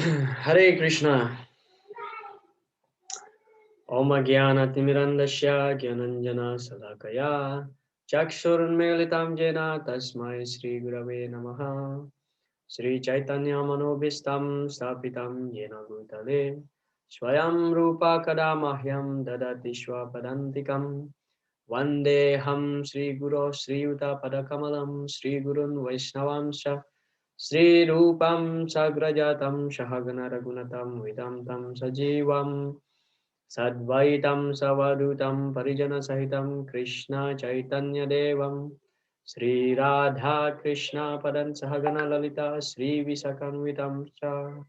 Hare Krishna. Om Jnana Timirandasya Jnananjana Sadakaya Chakshurunmilitam Jena Tasmai Sri Gurave Namaha Sri Chaitanya Manobhistam Stapitam Jena Bhutale Swayam Rupa Kadamahyam Dadati Swapadantikam Vandeham Sri Guru Sri Yuta Padakamalam Sri Gurun Vaishnavamsha Sri Rupam Sagrajatam Shahagana Ragunatam Vidam Tam Sajivam Sadvaitam Savadutam Parijana Sahitam Krishna Chaitanya Devam Sri Radha Krishna Padan Sahagana Lalita Sri Visakanvitam Cha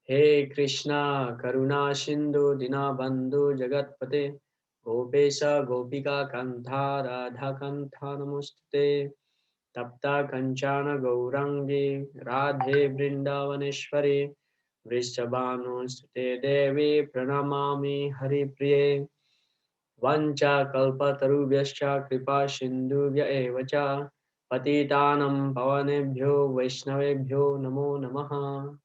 He Krishna Karuna Sindhu Dinabandhu Jagatpate Gopesha Gopika Kantha Radha Kantha Namostute Tapta Kanchana Gaurangi Radhe Brindavaneshwari Vrishabhanu Devi Pranamami Hari Priye Vancha Kalpatarubhyascha Kripa Sindhuvya Evacha Patitanam Pavanebhyo Vaishnavebhyo Namo Namaha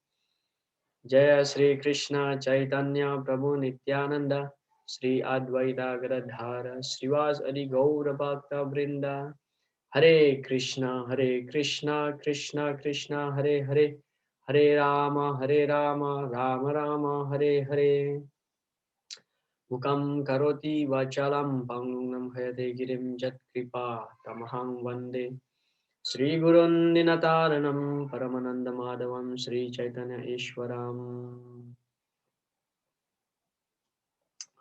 Jaya Sri Krishna Chaitanya Prabhu Nityananda Sri Advaita Gadadhara Srivas Adi Gaura Bhakta Vrinda Hare Krishna, Krishna Krishna, Hare Hare, Hare Rama, Rama Rama, Hare Hare. Mukam karoti vachalam pangam hayate girim jat kripa tamaham vande. Sri Gurun Dinataranam Paramananda Madhavam Sri Chaitanya Ishwaram.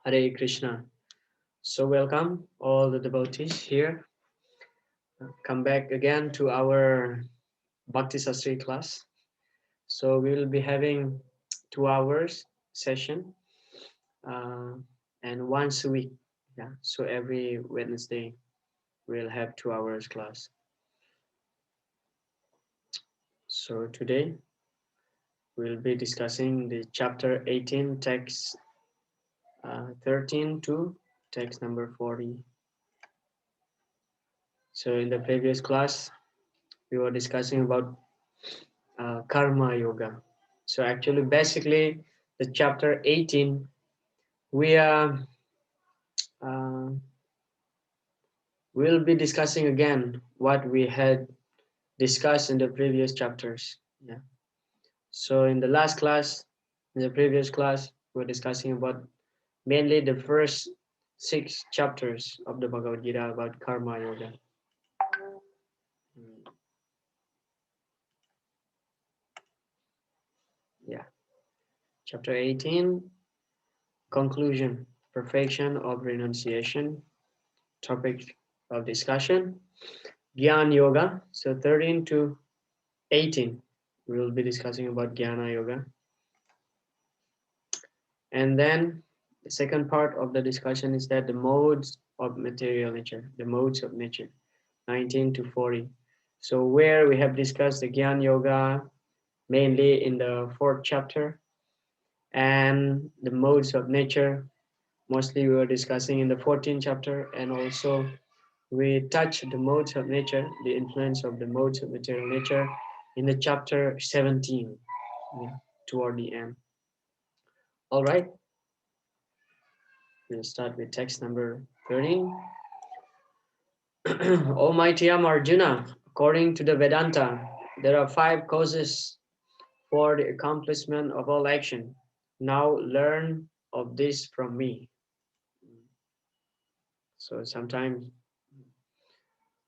Hare Krishna. So welcome all the devotees here. Come back again to our Bhakti Sastri class. So we will be having 2 hours session uh, and once a week. Yeah. So every Wednesday we'll have 2 hours class. So today we'll be discussing the chapter 18, text 13 to text number 40. So in the previous class we were discussing about karma yoga. So actually basically the chapter 18 we are uh, we'll be discussing again what we had discussed in the previous chapters. Yeah. So in the last class, in the previous class, we're discussing about mainly the first 6 chapters of the Bhagavad Gita about karma yoga. Yeah. Chapter 18, conclusion, perfection of renunciation, topic of discussion, Gyan Yoga. So 13 to 18, we will be discussing about Jnana Yoga. And then the second part of the discussion is that the modes of material nature, the modes of nature, 19 to 40. So where we have discussed the Gyan Yoga mainly in the 4th chapter, and the modes of nature mostly we were discussing in the 14th chapter, and also we touched the modes of nature, the influence of the modes of material nature in the chapter 17, yeah, toward the end. All right. We'll start with text number 13. O mighty Arjuna, according to the Vedanta, there are 5 causes for the accomplishment of all action. Now learn of this from me. So sometimes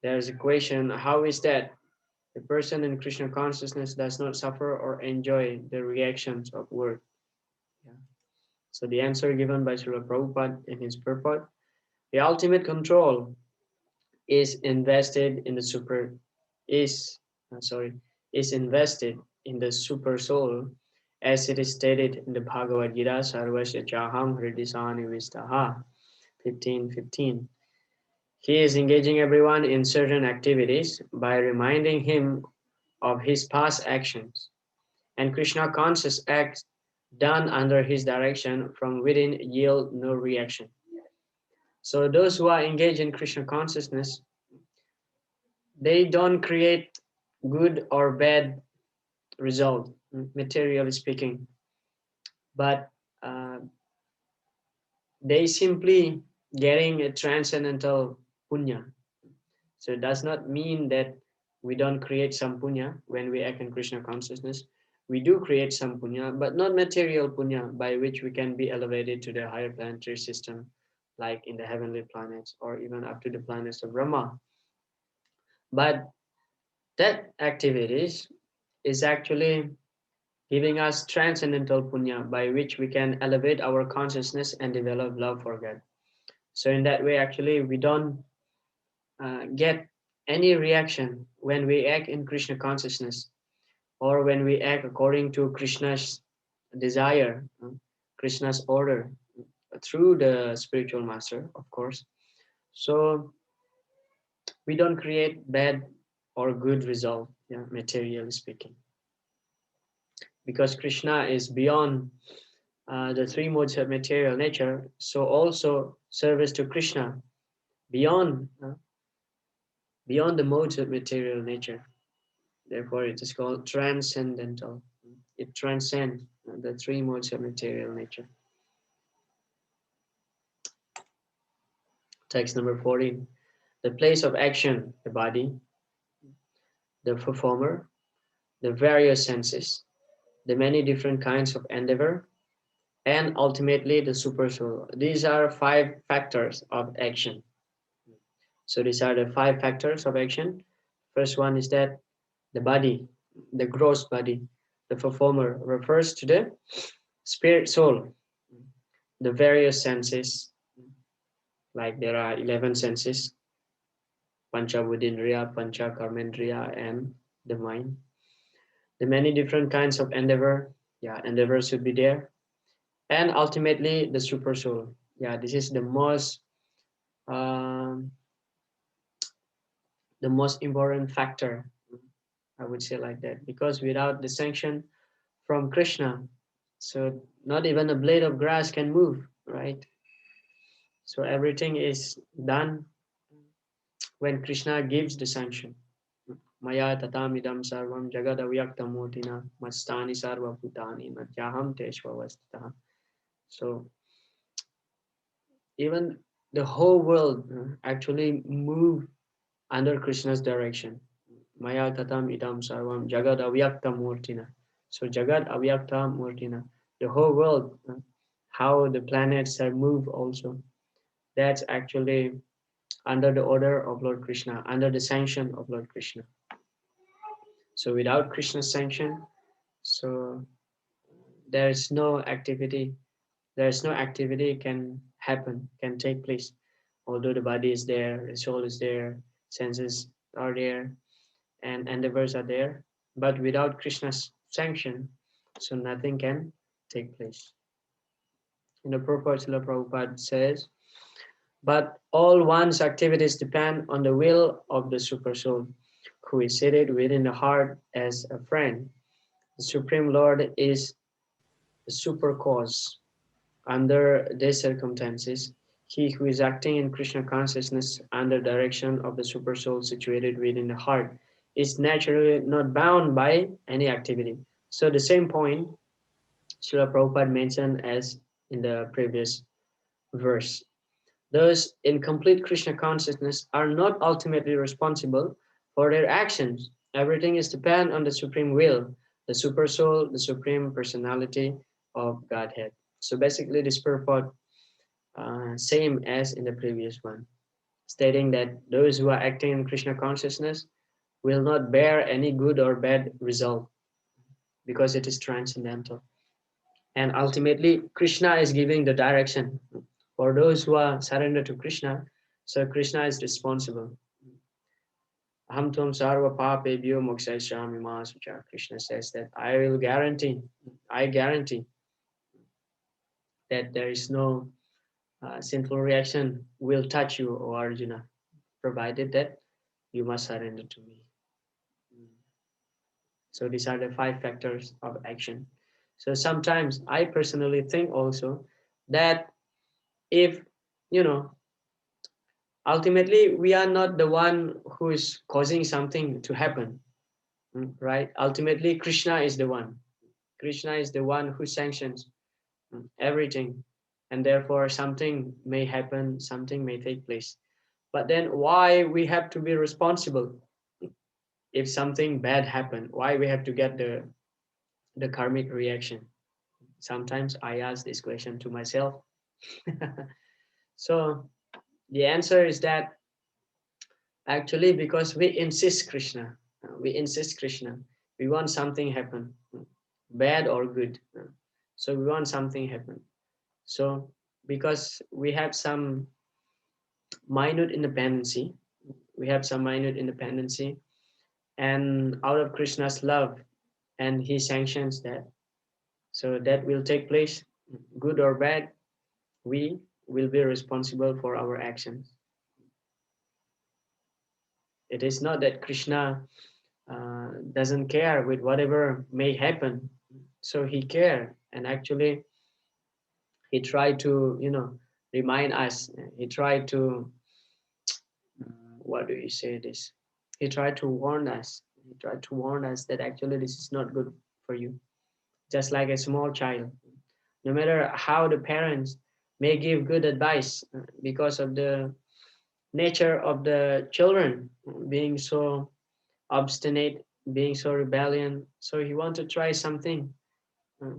there's a question, how is that the person in Krishna consciousness does not suffer or enjoy the reactions of word? Yeah. So the answer given by Srila Prabhupada in his purport, the ultimate control is invested in the is invested in the super soul, as it is stated in the Bhagavad Gita, Sarvasya Chaham Hridisani Vistaha 15:15. He is engaging everyone in certain activities by reminding him of his past actions, and Krishna conscious acts done under his direction from within yield no reaction. So those who are engaged in Krishna consciousness, they don't create good or bad result. materially speaking, but they simply getting a transcendental punya. So it does not mean that we don't create some punya when we act in Krishna consciousness. We do create some punya, but not material punya by which we can be elevated to the higher planetary system, like in the heavenly planets or even up to the planets of Brahma. But that activities is actually giving us transcendental punya by which we can elevate our consciousness and develop love for God. So in that way, actually, we don't get any reaction when we act in Krishna consciousness or when we act according to Krishna's desire, Krishna's order through the spiritual master, of course. So we don't create bad or good result, yeah, materially speaking, because Krishna is beyond the three modes of material nature. So also service to Krishna beyond beyond the modes of material nature. Therefore, it is called transcendental. It transcends the three modes of material nature. Text number 14. The place of action, the body, the performer, the various senses, the many different kinds of endeavor, and ultimately the supersoul. These are 5 factors of action. So these are the 5 factors of action. First one is that the body, the gross body, the performer refers to the spirit soul, the various senses, like there are 11 senses, Pancha Buddhindriya, Pancha Karmendriya, and the mind. The many different kinds of endeavor, yeah, endeavor should be there. And ultimately the super soul. Yeah, this is um, the most important factor, I would say like that, because without the sanction from Krishna, so not even a blade of grass can move, right? So everything is done when Krishna gives the sanction. Maya tatamidam sarvam jagadavyakthamurtina mastani sarva bhutani natyaham teshvavastitah. So even the whole world actually move under Krishna's direction. Maya tatam idam sarvam jagad avyakta murtina. So jagad avyakta murtina. The whole world, how the planets are moved also. That's actually under the order of Lord Krishna, under the sanction of Lord Krishna. So without Krishna's sanction, so there is no activity. There is no activity can happen, can take place. Although the body is there, the soul is there, senses are there, and endeavors are there, but without Krishna's sanction, so nothing can take place. In the purport, Srila Prabhupada says, but all one's activities depend on the will of the Super Soul, who is seated within the heart as a friend. The Supreme Lord is the super cause. Under these circumstances, he who is acting in Krishna consciousness under direction of the Super Soul situated within the heart is naturally not bound by any activity. So the same point Srila Prabhupada mentioned as in the previous verse. Those in complete Krishna consciousness are not ultimately responsible for their actions. Everything is dependent on the supreme will, the super soul, the supreme personality of Godhead. So basically this purport same as in the previous one, stating that those who are acting in Krishna consciousness will not bear any good or bad result because it is transcendental. And ultimately, Krishna is giving the direction for those who are surrendered to Krishna. So Krishna is responsible. Aham tvam sarva papebhyo mokshayasami ma sucha. Krishna says that I guarantee that there is no sinful reaction will touch you, O Arjuna, provided that you must surrender to me. So these are the 5 factors of action. So sometimes I personally think also that if, you know, ultimately we are not the one who is causing something to happen, right? Ultimately Krishna is the one. Krishna is the one who sanctions everything, and therefore something may happen, something may take place. But then why we have to be responsible if something bad happened? Why we have to get the karmic reaction? Sometimes I ask this question to myself. So the answer is that actually because we insist Krishna, we want something happen, bad or good. So we want something happen. So because we have some minute independency, and out of Krishna's love, and he sanctions that. So that will take place, good or bad, we will be responsible for our actions. It is not that Krishna doesn't care with whatever may happen. So he cared, and actually he tried to, remind us. He tried to, what do you say this? He tried to warn us. He tried to warn us that actually this is not good for you. Just like a small child, no matter how the parents may give good advice, because of the nature of the children being so obstinate, being so rebellion, so he want to try something. Uh,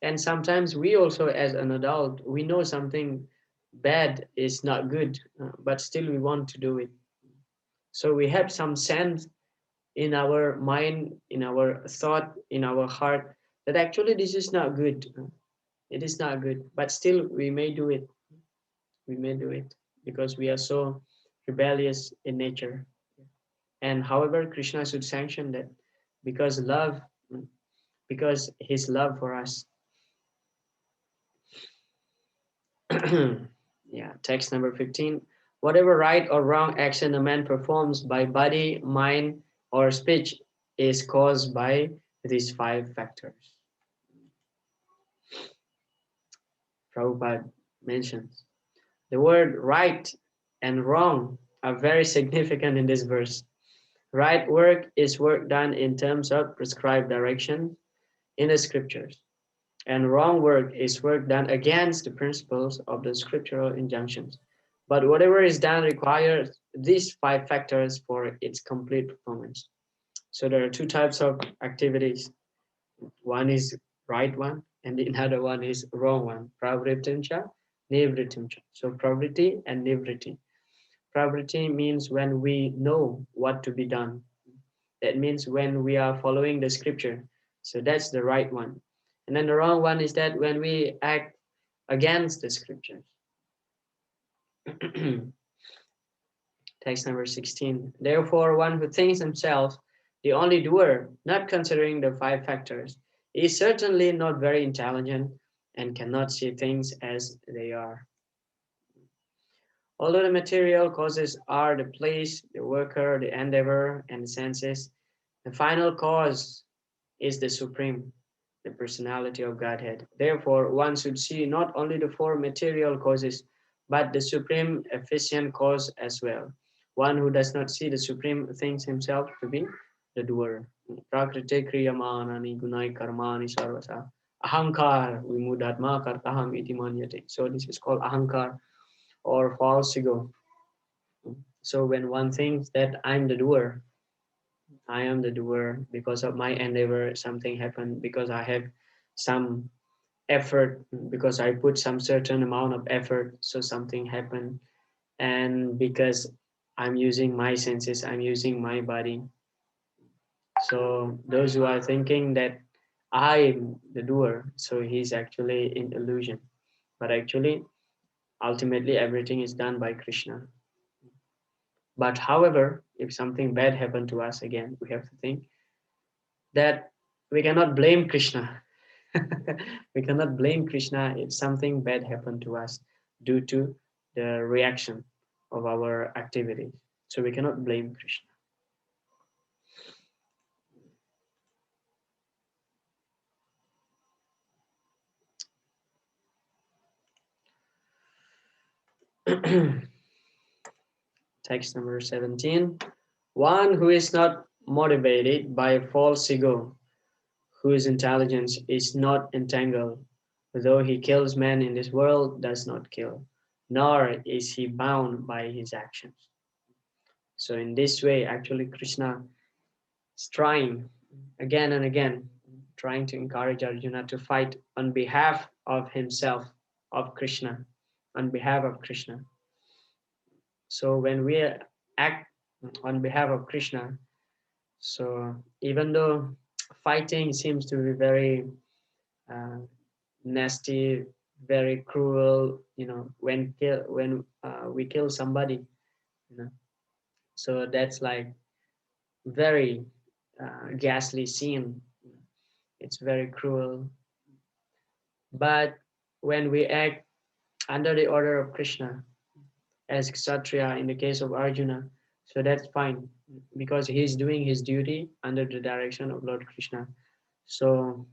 and sometimes we also, as an adult, we know something bad is not good, but still we want to do it. So we have some sense in our mind, in our thought, in our heart, that actually this is not good. It is not good, but still we may do it. We may do it because we are so rebellious in nature. And however, Krishna should sanction that because love, because his love for us. Yeah, text number 15. Whatever right or wrong action a man performs by body, mind, or speech is caused by these five factors. Prabhupada mentions. The word right and wrong are very significant in this verse. Right work is work done in terms of prescribed direction in the scriptures, and wrong work is work done against the principles of the scriptural injunctions. But whatever is done requires these five factors for its complete performance. So there are two types of activities. One is right one, and the other one is wrong one. Pravritincha, nivritincha. So pravriti and nivriti. Pravriti means when we know what to be done. That means when we are following the scripture. So that's the right one. And then the wrong one is that when we act against the scriptures. Text number 16. Therefore, one who thinks himself the only doer, not considering the five factors, is certainly not very intelligent and cannot see things as they are. Although the material causes are the place, the worker, the endeavor, and the senses, the final cause is the Supreme, the personality of Godhead. Therefore, one should see not only the four material causes, but the supreme efficient cause as well. One who does not see the supreme thinks himself to be the doer. Prakriti kriyamanani gunai karmani sarvasa. Ahankar vimudatma kartaham iti manyate. So this is called ahankar or false ego. So when one thinks that I am the doer because of my endeavor, something happened because I have some effort, because I put some certain amount of effort, so something happened. And because I'm using my senses, I'm using my body. So those who are thinking that I'm the doer, so he's actually in illusion. But actually, ultimately, everything is done by Krishna. But however, if something bad happened to us, again, we have to think that we cannot blame Krishna. We cannot blame Krishna if something bad happened to us due to the reaction of our activities. So we cannot blame Krishna. Text number 17. One who is not motivated by false ego, whose intelligence is not entangled, though he kills men in this world, does not kill, nor is he bound by his actions. So in this way, actually, Krishna is trying again and again, trying to encourage Arjuna to fight on behalf of himself, of Krishna, on behalf of Krishna. So when we act on behalf of Krishna, so even though fighting seems to be very uh, nasty, very cruel, when we kill somebody, you know, so that's like very ghastly scene. It's very cruel. But when we act under the order of Krishna, as Kshatriya in the case of Arjuna, so that's fine because he's doing his duty under the direction of Lord Krishna. So,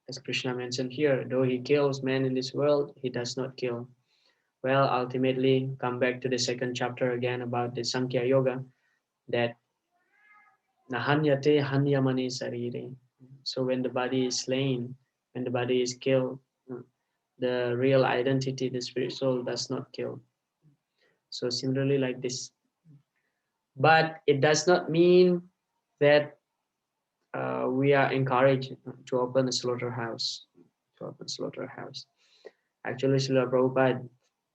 as Krishna mentioned here, though he kills men in this world, he does not kill. Well, ultimately, come back to the second chapter again about the Sankhya Yoga, that Nahanyate hanyamani sarire. So when the body is slain, when the body is killed, the real identity, the spirit soul, does not kill. So similarly, like this. But it does not mean that we are encouraged to open a slaughterhouse. To open slaughterhouse. Actually, Srila Prabhupada,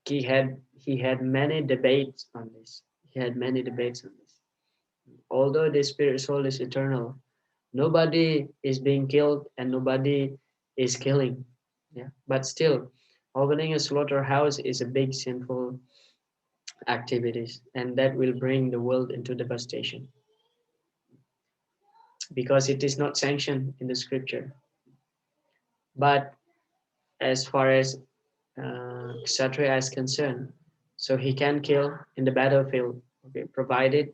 he had many debates on this. He had many debates on this. Although the spirit soul is eternal, nobody is being killed and nobody is killing. Yeah, but still, opening a slaughterhouse is a big sinful activities, and that will bring the world into devastation because it is not sanctioned in the scripture. But as far as Kshatriya is concerned, so he can kill in the battlefield, okay, provided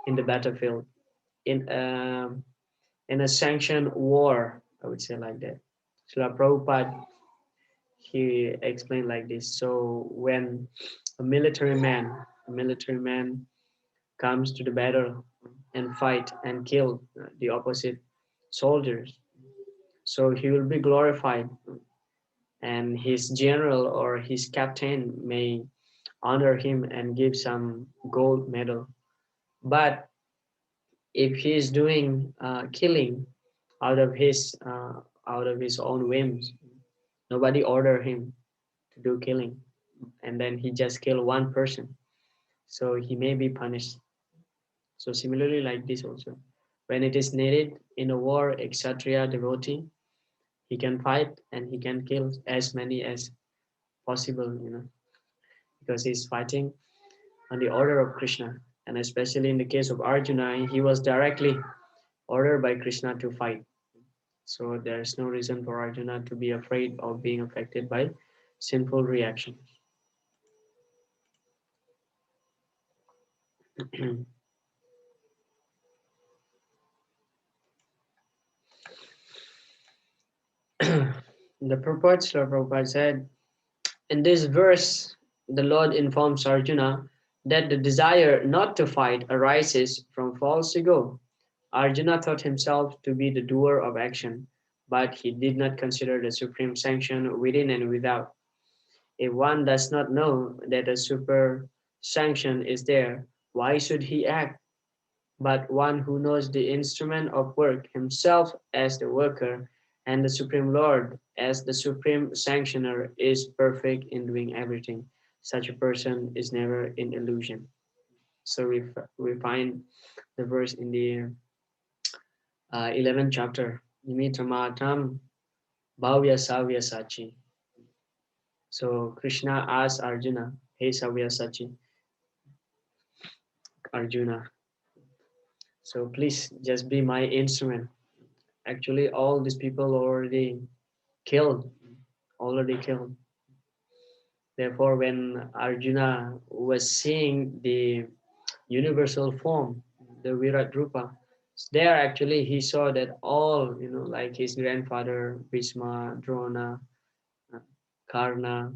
in the battlefield, in in a sanctioned war, I would say like that. Srila Prabhupada, he explained like this. So when a military man comes to the battle and fight and kill the opposite soldiers, so he will be glorified, and his general or his captain may honor him and give some gold medal. But if he is doing killing out of his own whims, nobody order him to do killing, and then he just kill one person, so he may be punished. So similarly, like this also, when it is needed in a war, a kshatriya devotee, he can fight and he can kill as many as possible, because he's fighting on the order of Krishna. And especially in the case of Arjuna, he was directly ordered by Krishna to fight. So there's no reason for Arjuna to be afraid of being affected by sinful reactions. The purport, Srila Prabhupada said, in this verse, the Lord informs Arjuna that the desire not to fight arises from false ego. Arjuna thought himself to be the doer of action, but he did not consider the supreme sanction within and without. If one does not know that a super sanction is there, why should he act? But one who knows the instrument of work himself as the worker and the Supreme Lord as the Supreme Sanctioner is perfect in doing everything. Such a person is never in illusion. So we find the verse in the 11th chapter. Nimitramatam Bhavya Savya Sachi. So Krishna asks Arjuna, Hey Savya Sachi, Arjuna, so please just be my instrument. Actually, all these people killed, already killed. Therefore, when Arjuna was seeing the universal form, the Virat Rupa, there actually he saw that all, like his grandfather, Bhishma, Drona, uh, Karna,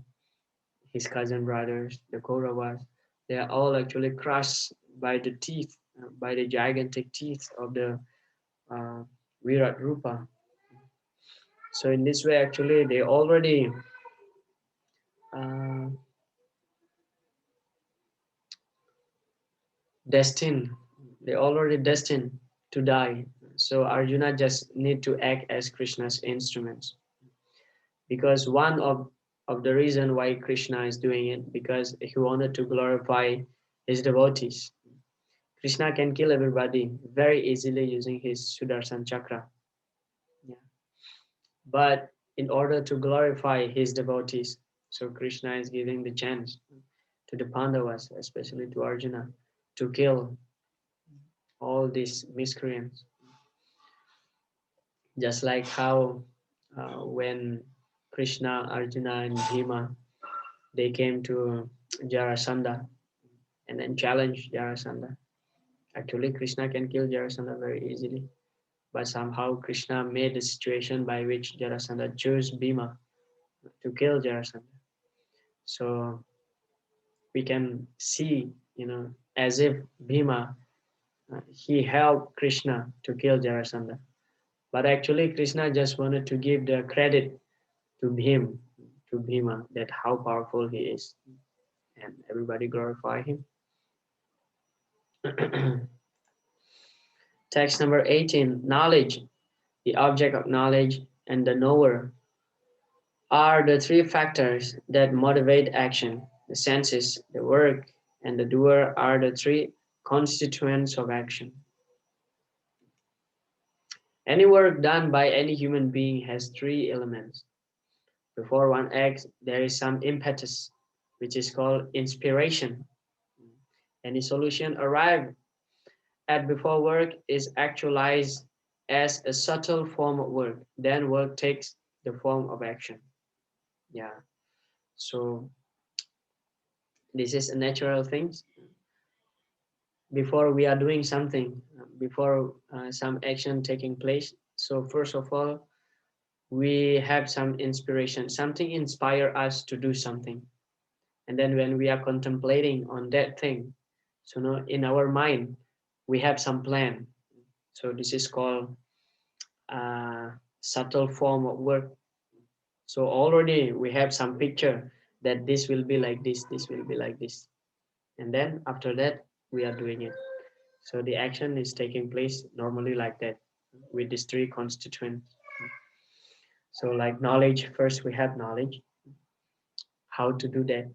his cousin brothers, the Kauravas, they are all actually crushed by the teeth, by the gigantic teeth of the uh, Virat Rupa. So in this way, actually, they already uh, destined. They already destined to die. So Arjuna just need to act as Krishna's instruments. Because one of the reason why Krishna is doing it, because he wanted to glorify his devotees. Krishna can kill everybody very easily using his Sudarshan chakra. Yeah. But in order to glorify his devotees, so Krishna is giving the chance to the Pandavas, especially to Arjuna, to kill all these miscreants. Just like how when Krishna, Arjuna, and Bhima, they came to Jarasandha and then challenged Jarasandha. Actually, Krishna can kill Jarasandha very easily, but somehow Krishna made a situation by which Jarasandha chose Bhima to kill Jarasandha. So we can see, as if Bhima, he helped Krishna to kill Jarasandha. But actually, Krishna just wanted to give the credit to him, to Bhima, that how powerful he is, and everybody glorify him. Text number 18, knowledge, the object of knowledge, and the knower are the three factors that motivate action. The senses, the work, and the doer are the three constituents of action. Any work done by any human being has three elements. Before one acts, there is some impetus, which is called inspiration. Any solution arrived at before work is actualized as a subtle form of work. Then work takes the form of action. Yeah. So this is a natural thing. Before we are doing something, before some action taking place. So first of all, we have some inspiration, something inspire us to do something. And then when we are contemplating on that thing, so now in our mind, we have some plan. So this is called subtle form of work. So already we have some picture that this will be like this will be like this. And then after that, we are doing it. So the action is taking place normally like that with these three constituents. So like knowledge, first we have knowledge, how to do that,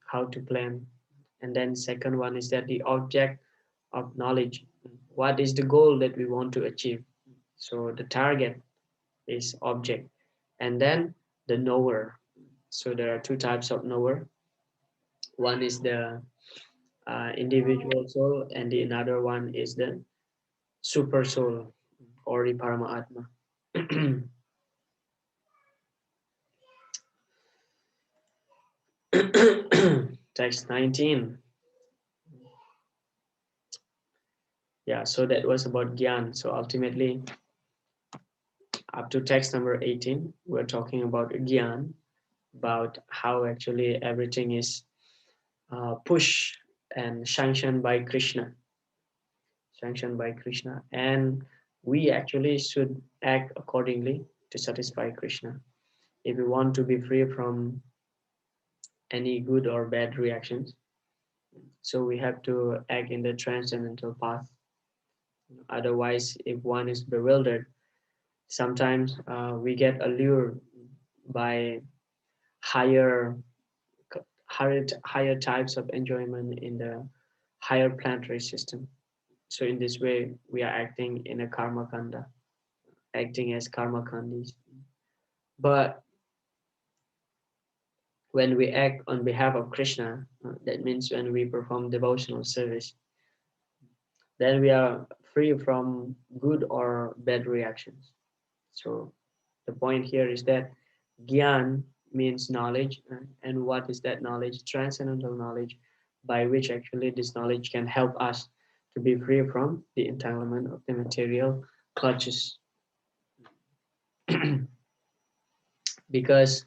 how to plan. And then second one is that the object of knowledge, what is the goal that we want to achieve? So the target is object. And then the knower. So there are two types of knower. One is the individual soul, and the another one is the super soul or the Paramatma. Text 19. Yeah, so that was about Gyan. So ultimately, up to text number 18, we're talking about Gyan, about how actually everything is pushed and sanctioned by Krishna. Sanctioned by Krishna. And we actually should act accordingly to satisfy Krishna. If we want to be free from any good or bad reactions, so we have to act in the transcendental path. Otherwise, if one is bewildered, sometimes we get allured by higher, higher types of enjoyment in the higher planetary system. So in this way, we are acting in a karma kanda, acting as karma kandis. But when we act on behalf of Krishna, that means when we perform devotional service, then we are free from good or bad reactions. So the point here is that Gyan means knowledge, and what is that knowledge? Transcendental knowledge, by which actually this knowledge can help us to be free from the entanglement of the material clutches. Because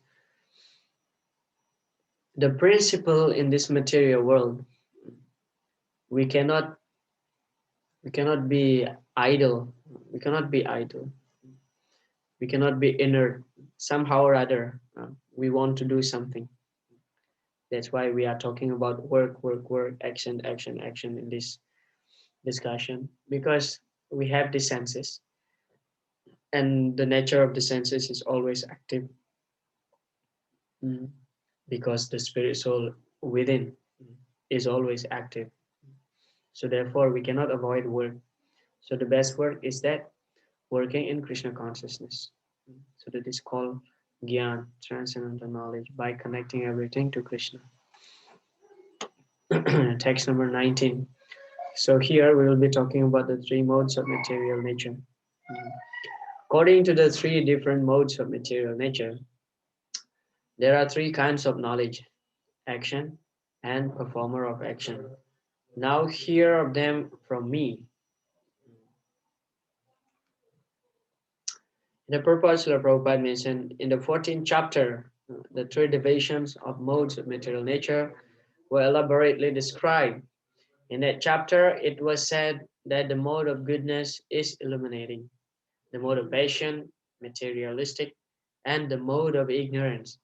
the principle in this material world, we cannot be idle. We cannot be idle. We cannot be inert. Somehow or other, we want to do something. That's why we are talking about work, work, work, action, action, action in this discussion, because we have the senses, and the nature of the senses is always active. Mm. Because the spirit soul within is always active. So therefore, we cannot avoid work. So the best work is that working in Krishna consciousness. So that is called Gyan, transcendental knowledge, by connecting everything to Krishna. Text number 19. So here we will be talking about the three modes of material nature. According to the three different modes of material nature, there are three kinds of knowledge: action and performer of action. Now hear of them from me. The purpose Srila Prabhupada mentioned in the 14th chapter, the three divisions of modes of material nature were elaborately described. In that chapter, it was said that the mode of goodness is illuminating, the mode of passion, materialistic, and the mode of ignorance,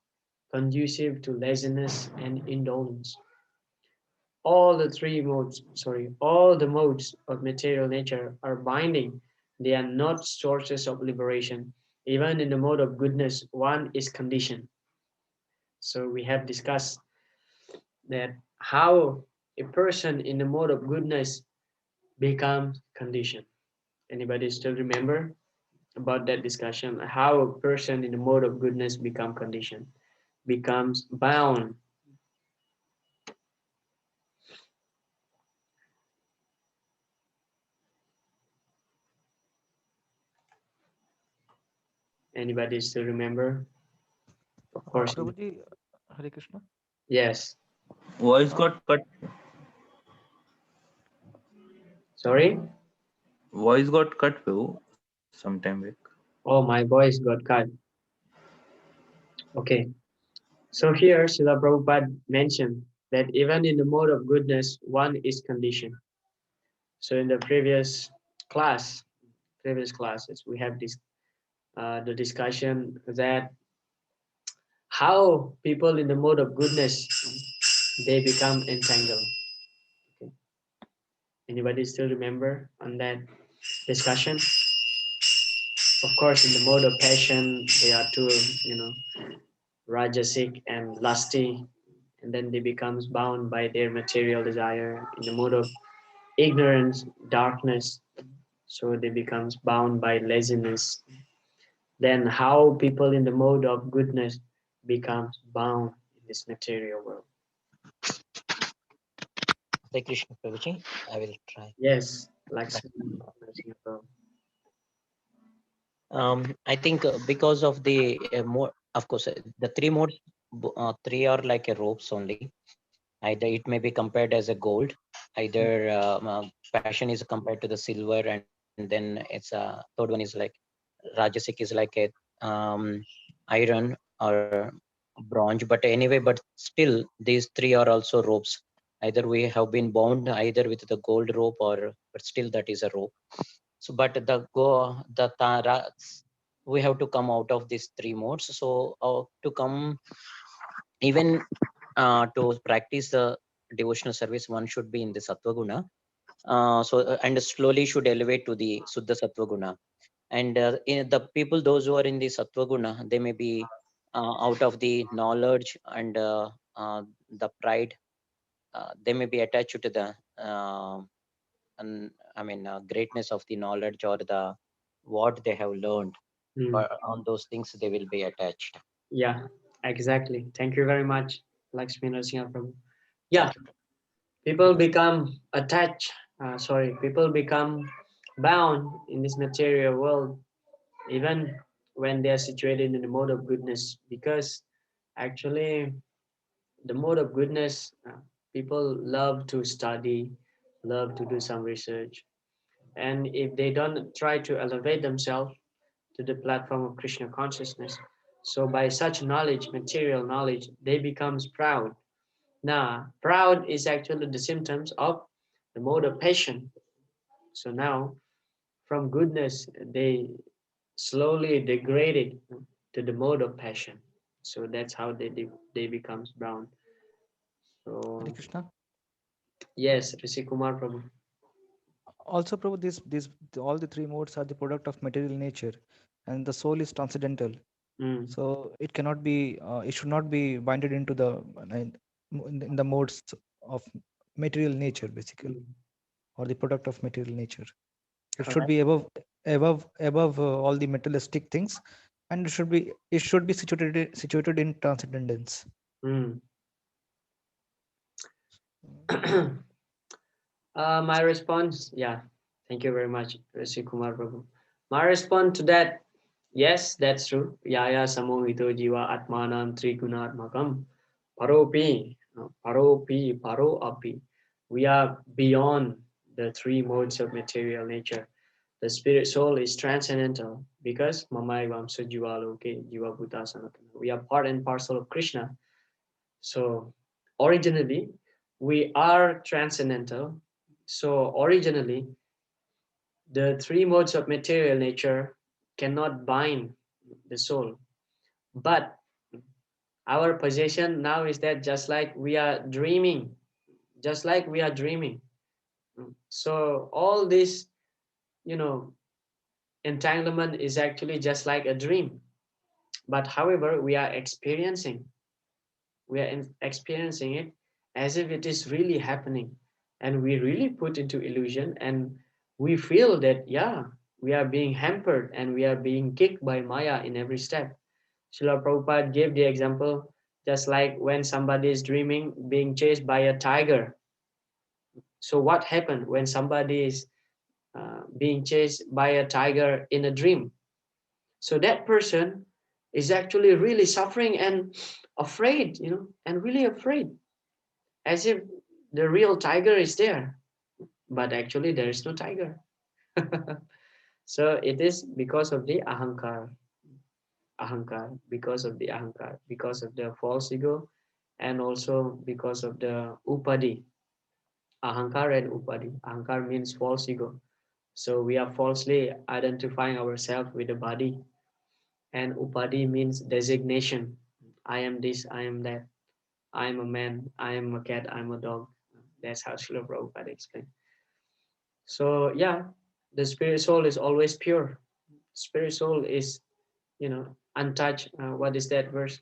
conducive to laziness and indolence. All the modes of material nature are binding. They are not sources of liberation. Even in the mode of goodness, one is conditioned. So we have discussed that how a person in the mode of goodness becomes conditioned. Anybody still remember about that discussion? How a person in the mode of goodness become conditioned, becomes bound. Anybody still remember? Of course. Prabhuji, Hare Krishna. Yes. Voice got cut. Sorry? Voice got cut, Prabhu, sometime back. Oh, my voice got cut. Okay. So here, Srila Prabhupada mentioned that even in the mode of goodness, one is conditioned. So in the previous classes, we have this the discussion that how people in the mode of goodness they become entangled. Okay. Anybody still remember on that discussion? Of course, in the mode of passion, they are too, rajasic and lusty, and then they becomes bound by their material desire. In the mode of ignorance, darkness, so they becomes bound by laziness. Then how people in the mode of goodness becomes bound in this material world. Hare Krishna Prabhuji, I will try. Yes, like I think because of the more, of course, the three modes, three are like a ropes only. Either it may be compared as a gold, either passion is compared to the silver, and then it's a third one is like Rajasic is like a iron or bronze. But anyway, but still these three are also ropes. Either we have been bound either with the gold rope, or but still that is a rope. So but the tara, we have to come out of these three modes. So to come even to practice the devotional service, one should be in the sattva guna. And slowly should elevate to the suddha sattva guna. And in the people, those who are in the sattva guna, they may be out of the knowledge and the pride. They may be attached to the greatness of the knowledge or the what they have learned. Mm, On those things they will be attached. yeah, exactly. Thank you very much, Lakshmi Narasimha Prabhu. Yeah, Thank you. people become attached. People become bound in this material world, even when they are situated in the mode of goodness, because actually the mode of goodness, people love to study, love to do some research, and if they don't try to elevate themselves to the platform of Krishna consciousness, so by such knowledge, material knowledge, they becomes proud. Now proud is actually the symptoms of the mode of passion. So now from goodness they slowly degraded to the mode of passion. So that's how they becomes brown. Hare So Krishna. yes, Rishi Kumar Prabhu. Also, Prabhu, all the three modes are the product of material nature, and the soul is transcendental. Mm, So it cannot be, it should not be binded into the in the modes of material nature, basically, mm. or the product of material nature. It should Correct. be above all the materialistic things, and it should be situated in transcendence. Mm. My response, yeah, thank you very much, Rishi Kumar Prabhu. My response to that, yes, that's true. Yaya samohito jiva atmanam trigunatmakam paropi, paropi, paro api. We are beyond the three modes of material nature. The spirit soul is transcendental because mamai vamsa jiva loke jiva bhuta sanatana. We are part and parcel of Krishna. So originally, we are transcendental. So originally, the three modes of material nature cannot bind the soul. But our position now is that just like we are dreaming, just like we are dreaming. So all this, you know, entanglement is actually just like a dream. But however, we are experiencing it as if it is really happening, and we really put into illusion, and we feel that yeah, we are being hampered and we are being kicked by Maya in every step. Srila Prabhupada gave the example, just like when somebody is dreaming being chased by a tiger. So what happened when somebody is being chased by a tiger in a dream? So that person is actually really suffering and afraid, and really afraid, as if the real tiger is there, but actually there is no tiger. So it is because of the ahankar, because of the ahankar, because of the false ego, and also because of the upadi. Ahankar and upadi. Ahankar means false ego. So we are falsely identifying ourselves with the body, and upadi means designation. I am this, I am that, I am a man, I am a cat, I am a dog. That's how Srila Prabhupada explained. So yeah, the spirit soul is always pure. Spirit soul is, untouched. What is that verse?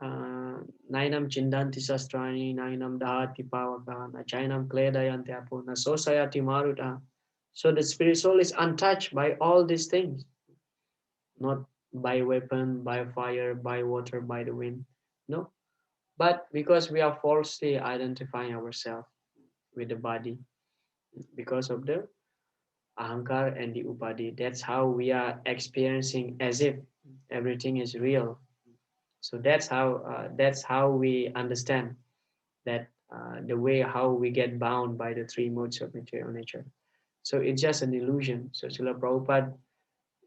Nainam chindanti sastrani, nainam dahati pavaka, na chainam kledayanti apo, na sosayati maruta. So the spirit soul is untouched by all these things, not by weapon, by fire, by water, by the wind. No, but because we are falsely identifying ourselves with the body, because of the ahankar and the upadi. That's how we are experiencing as if everything is real. So that's how we understand that the way how we get bound by the three modes of material nature. So it's just an illusion. So Srila Prabhupada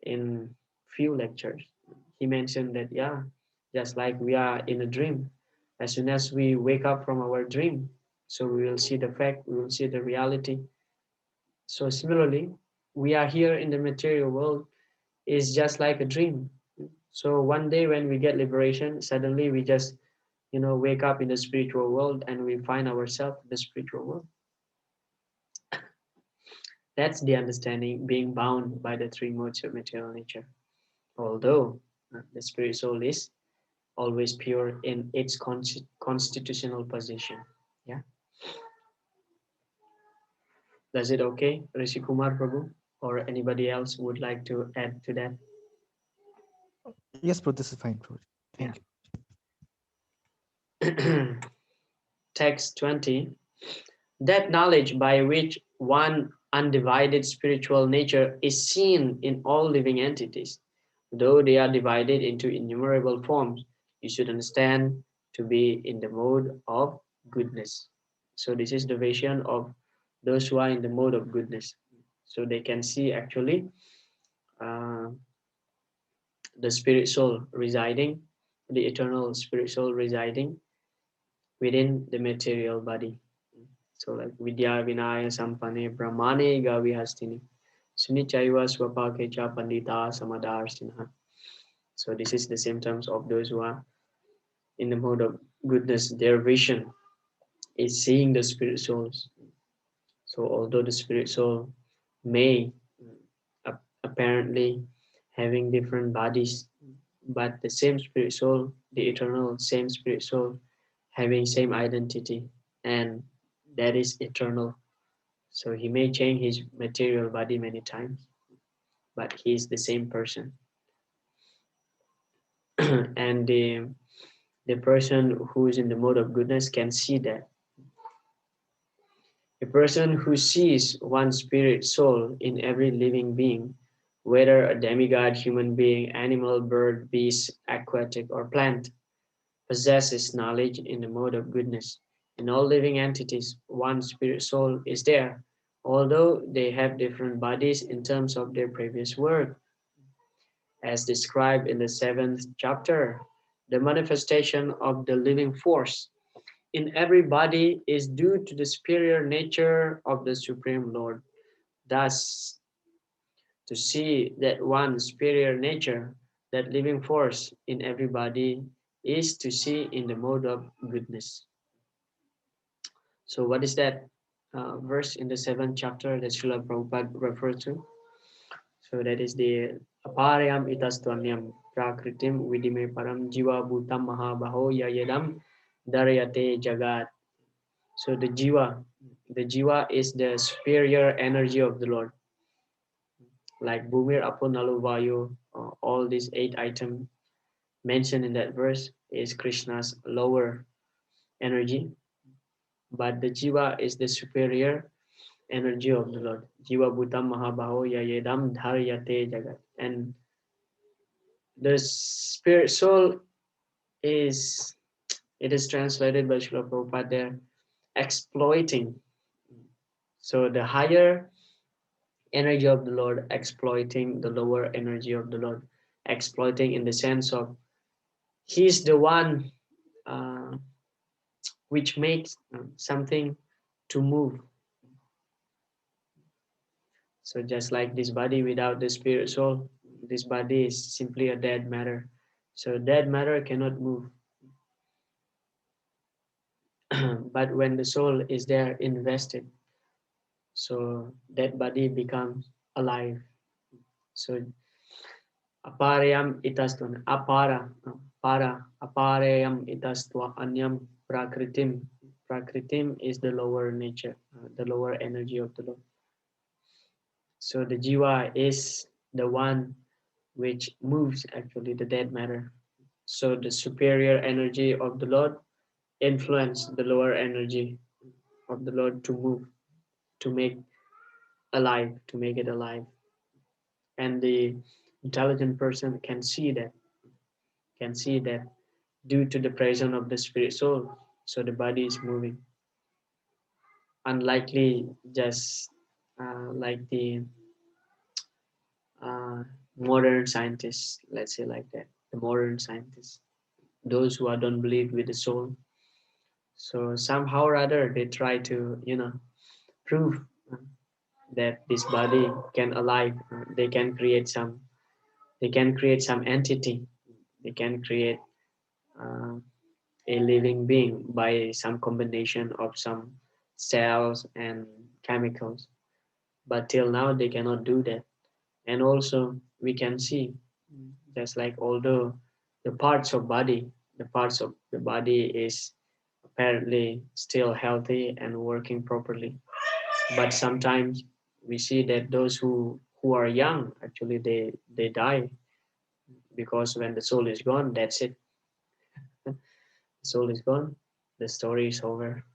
in few lectures he mentioned that yeah, just like we are in a dream, as soon as we wake up from our dream, so we will see the fact, we will see the reality. So similarly, we are here in the material world is just like a dream. So one day when we get liberation, suddenly we just, wake up in the spiritual world and we find ourselves in the spiritual world. That's the understanding, being bound by the three modes of material nature. Although the spirit soul is always pure in its constitutional position. Yeah. Does it okay, Rishi Kumar Prabhu? Or anybody else would like to add to that? Yes, Prabhu, this is fine, Prabhu. Yeah. Thank you. Text 20. That knowledge by which one undivided spiritual nature is seen in all living entities, though they are divided into innumerable forms, you should understand to be in the mode of goodness. So this is the vision of those who are in the mode of goodness. So they can see actually uh, the spirit soul residing, the eternal spirit soul residing within the material body. So like Vidya Vinaya Sampane Brahmane Gavihastini. Sunichaiva swapakecha pandita samadarsinha. So this is the symptoms of those who are in the mode of goodness. Their vision is seeing the spirit souls. So although the spirit soul may apparently having different bodies, but the same spirit soul, the eternal same spirit soul, having same identity, and that is eternal. So he may change his material body many times, but he is the same person. And the person who is in the mode of goodness can see that. A person who sees one spirit soul in every living being, whether a demigod, human being, animal, bird, beast, aquatic, or plant, possesses knowledge in the mode of goodness. In all living entities, one spirit soul is there, although they have different bodies in terms of their previous work. As described in the 7th chapter, the manifestation of the living force in every body is due to the superior nature of the Supreme Lord. Thus, to see that one superior nature, that living force in every body, is to see in the mode of goodness. So what is that verse in the 7th chapter that Srila Prabhupada referred to? So that is the aparayam itastwanyam prakritim vidime param jiva bhutam mahabaho yayedam daryate jagat. So the jiva is the superior energy of the Lord. Like Bhumir, Apo, Nalu, Vayu, all these 8 items mentioned in that verse is Krishna's lower energy. But the jiva is the superior energy of the Lord. Jiva bhutam mahabaho yayedam dharyate jagat. And the spirit soul is, it is translated by Srila Prabhupada there, exploiting. So the higher energy of the Lord exploiting the lower energy of the Lord. Exploiting in the sense of He's the one uh, which makes something to move. So just like this body without the spirit soul, this body is simply a dead matter. So dead matter cannot move. But when the soul is there invested, so that body becomes alive. So aparayam itastvam, aparayam itastva anyam prakritim. Prakritim is the lower nature, the lower energy of the Lord. So the jiva is the one which moves actually the dead matter. So the superior energy of the Lord influence the lower energy of the Lord to move, to make alive, to make it alive. And the intelligent person can see that due to the presence of the spirit soul, so the body is moving. Unlikely just like the modern scientists, let's say like that, the modern scientists, those who don't believe with the soul. So somehow or other they try to, prove that this body can alive. They can create some. They can create some entity. They can create uh, a living being by some combination of some cells and chemicals. But till now they cannot do that. And also we can see, just like although the parts of the body is apparently still healthy and working properly, but sometimes we see that those who are young actually they die, because when the soul is gone, that's it. The soul is gone, the story is over.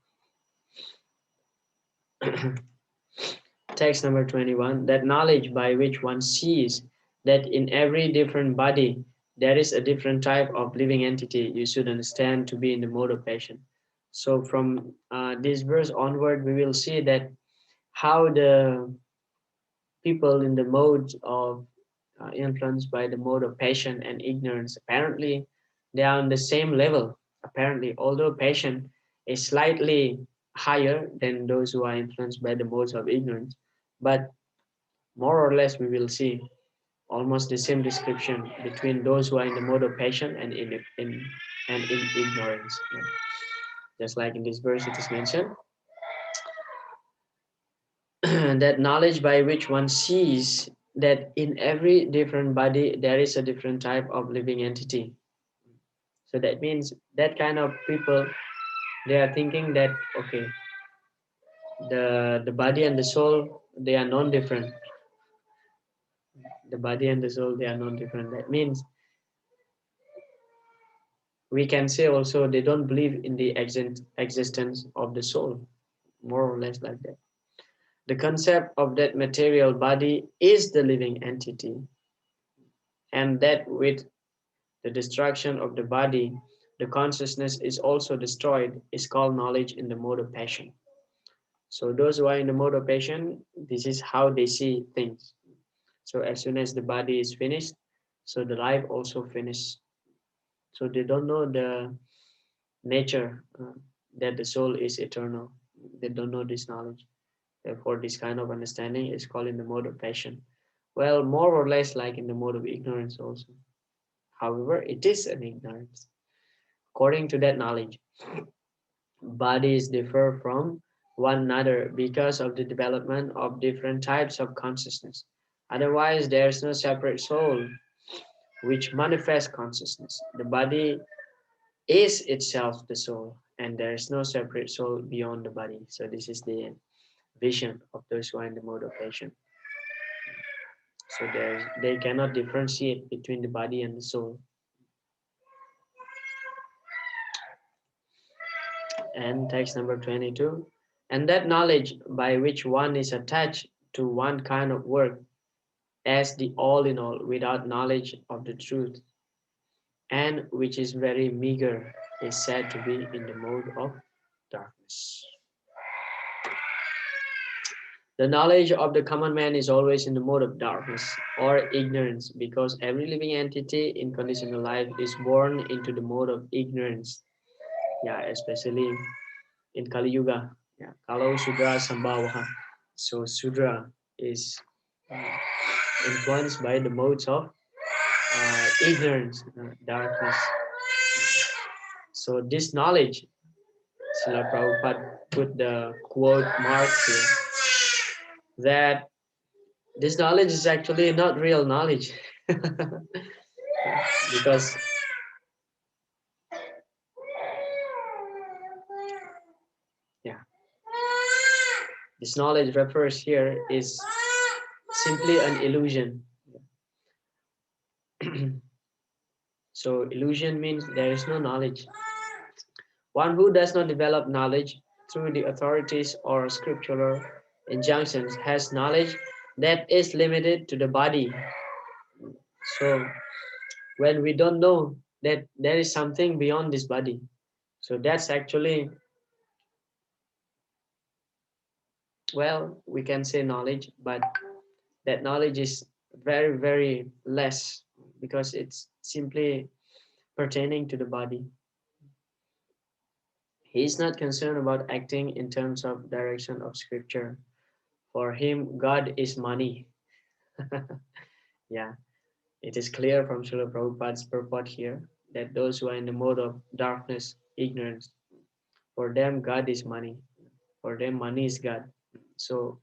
Text number 21, that knowledge by which one sees that in every different body there is a different type of living entity, you should understand to be in the mode of passion. So from this verse onward, we will see that how the people in the mode of influenced by the mode of passion and ignorance, apparently they are on the same level. Apparently, although passion is slightly higher than those who are influenced by the modes of ignorance, but more or less we will see almost the same description between those who are in the mode of passion and in ignorance. Yeah. Just like in this verse it is mentioned, that knowledge by which one sees that in every different body there is a different type of living entity. So that means that kind of people, they are thinking that okay, the body and the soul, they are non-different. The body and the soul, they are non-different. That means we can say also they don't believe in the existence of the soul, more or less like that. The concept of that material body is the living entity, and that with the destruction of the body, the consciousness is also destroyed, is called knowledge in the mode of passion. So those who are in the mode of passion, this is how they see things. So as soon as the body is finished, so the life also finished. So they don't know the nature, that the soul is eternal. They don't know this knowledge. Therefore, this kind of understanding is called in the mode of passion. Well, more or less like in the mode of ignorance also. However, it is an ignorance. According to that knowledge, bodies differ from one another because of the development of different types of consciousness. Otherwise, there is no separate soul which manifests consciousness. The body is itself the soul, and there is no separate soul beyond the body. So this is the vision of those who are in the mode of passion. So they cannot differentiate between the body and the soul. And text number 22. And that knowledge by which one is attached to one kind of work as the all in all without knowledge of the truth, and which is very meager, is said to be in the mode of darkness. The knowledge of the common man is always in the mode of darkness or ignorance, because every living entity in conditional life is born into the mode of ignorance. Yeah, especially in Kali Yuga. Yeah, Kalo Sudra Sambhavaha. So Sudra is influenced by the modes of ignorance, darkness. So this knowledge, Srila Prabhupada put the quote mark here, that this knowledge is actually not real knowledge. Because yeah, this knowledge refers here is simply an illusion. So illusion means there is no knowledge. One who does not develop knowledge through the authorities or scriptural injunctions has knowledge that is limited to the body. So when we don't know that there is something beyond this body, so that's actually, well, we can say knowledge, but that knowledge is very, very less, because it's simply pertaining to the body. He is not concerned about acting in terms of direction of scripture. For him, God is money. Yeah, it is clear from Srila Prabhupada's purport here that those who are in the mode of darkness, ignorance, for them, God is money. For them, money is God. So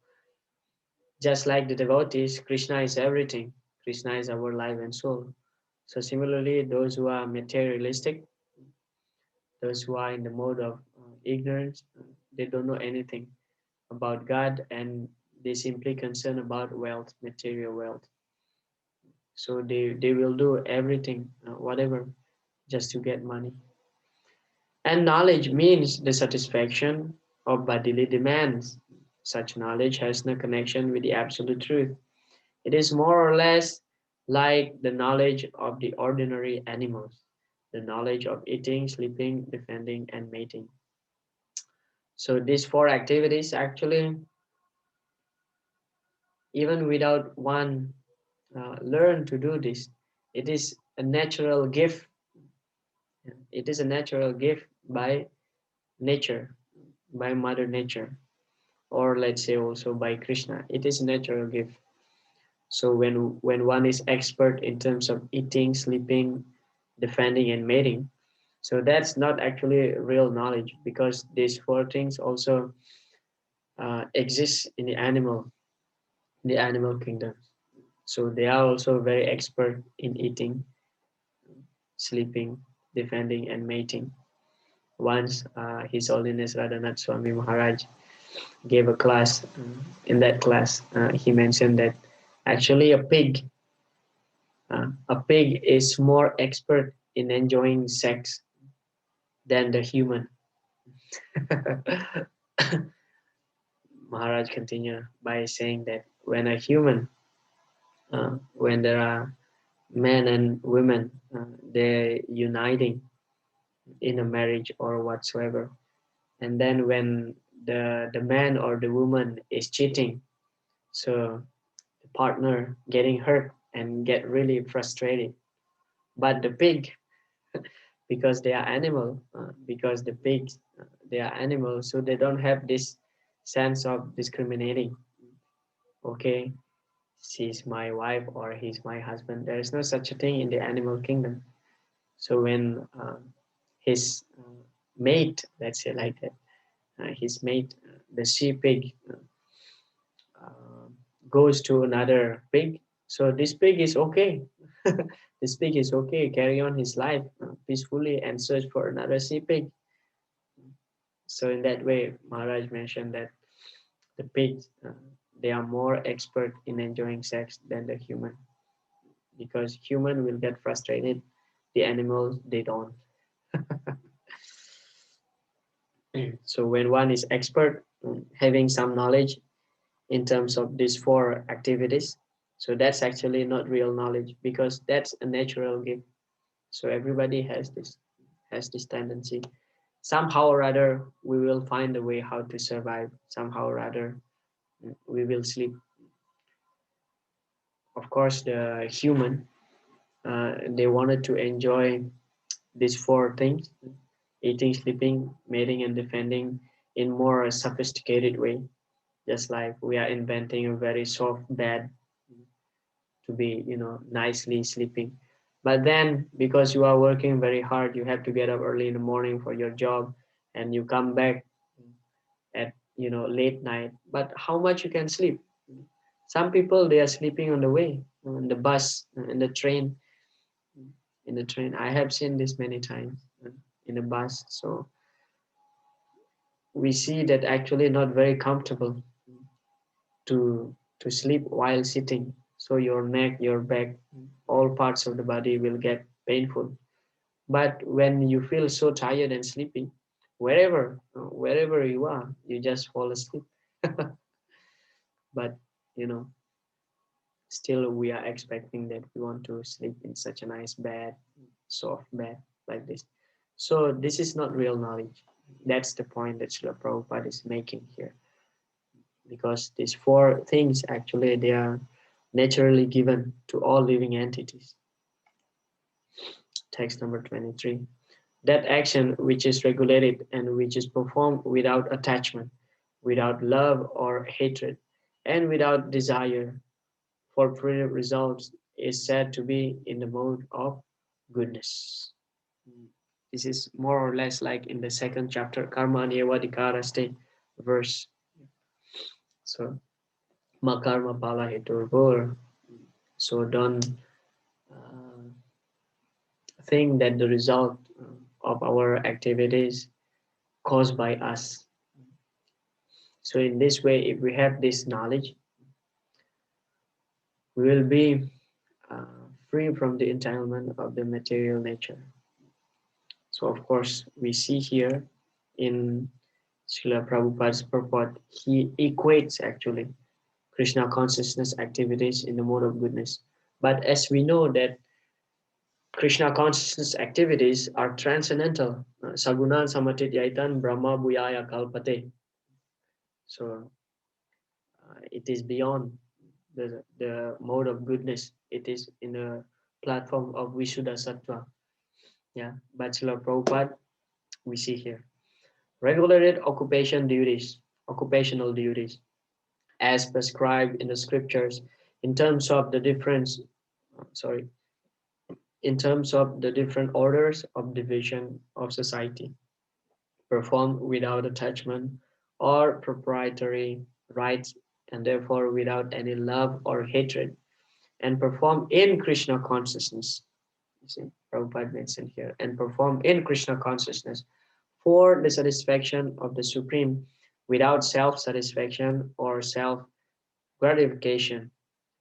just like the devotees, Krishna is everything. Krishna is our life and soul. So similarly, those who are materialistic, those who are in the mode of ignorance, they don't know anything about God, and they simply concern about wealth, material wealth. So they will do everything, whatever, just to get money. And knowledge means the satisfaction of bodily demands. Such knowledge has no connection with the absolute truth. It is more or less like the knowledge of the ordinary animals, the knowledge of eating, sleeping, defending, and mating. So these four activities actually, even without one learn to do this, it is a natural gift. It is a natural gift by nature, by Mother Nature, or let's say also by Krishna. It is a natural gift. So when one is expert in terms of eating, sleeping, defending, and mating, so that's not actually real knowledge, because these four things also exist in the animal kingdom. So they are also very expert in eating, sleeping, defending, and mating. Once His Holiness Radhanath Swami Maharaj gave a class. In that class, he mentioned that actually a pig is more expert in enjoying sex than the human. Maharaj continued by saying that when there are men and women, they're uniting in a marriage or whatsoever, and then when the man or the woman is cheating, so the partner getting hurt and get really frustrated. But the pig, because they are animal, because the pigs, they are animals, so they don't have this sense of discriminating. Okay, she's my wife or he's my husband. There is no such a thing in the animal kingdom. So when his mate, let's say like that, his mate, the she pig, uh, goes to another pig, so this pig is okay. This pig is okay, carry on his life peacefully and search for another sea pig. So in that way, Maharaj mentioned that the pigs, they are more expert in enjoying sex than the human, because human will get frustrated, the animals they don't. So when one is expert, having some knowledge in terms of these four activities, so that's actually not real knowledge, because that's a natural gift. So everybody has this tendency. Somehow or other, we will find a way how to survive. Somehow or other, we will sleep. Of course, the human, they wanted to enjoy these four things: eating, sleeping, mating, and defending in more sophisticated way. Just like we are inventing a very soft bed to be, nicely sleeping. But then, because you are working very hard, you have to get up early in the morning for your job, and you come back at late night. But how much you can sleep? Some people, they are sleeping on the way, on the bus, in the train. In the train, I have seen this many times, in a bus. So we see that actually not very comfortable to sleep while sitting. So your neck, your back, all parts of the body will get painful. But when you feel so tired and sleepy, wherever you are, you just fall asleep. But you know still we are expecting that we want to sleep in such a nice bed, soft bed like this. So this is not real knowledge. That's the point that Srila Prabhupada is making here, because these four things actually, they are naturally given to all living entities. Text number 23. That action which is regulated and which is performed without attachment, without love or hatred, and without desire for results is said to be in the mode of goodness. This is more or less like in the second chapter, Karma Niyavadikara state verse. So, Makarma Pala Hetur. So don't uh, think that the result of our activities caused by us. So in this way, if we have this knowledge, we will be free from the entanglement of the material nature. So of course, we see here in Srila Prabhupada's purport, he equates actually Krishna consciousness activities in the mode of goodness. But as we know that Krishna consciousness activities are transcendental. Sagunan samatit yaitan brahma bhuyaya kalpate. So it is beyond the mode of goodness. It is in a platform of Visuddha Sattva. Yeah, but Srila Prabhupada, we see here. Regulated occupational duties, as prescribed in the scriptures, in terms of the difference, in terms of the different orders of division of society, performed without attachment or proprietary rights, and therefore without any love or hatred, and performed in Krishna consciousness. You see, Prabhupada mentioned here, and performed in Krishna consciousness for the satisfaction of the Supreme without self-satisfaction or self-gratification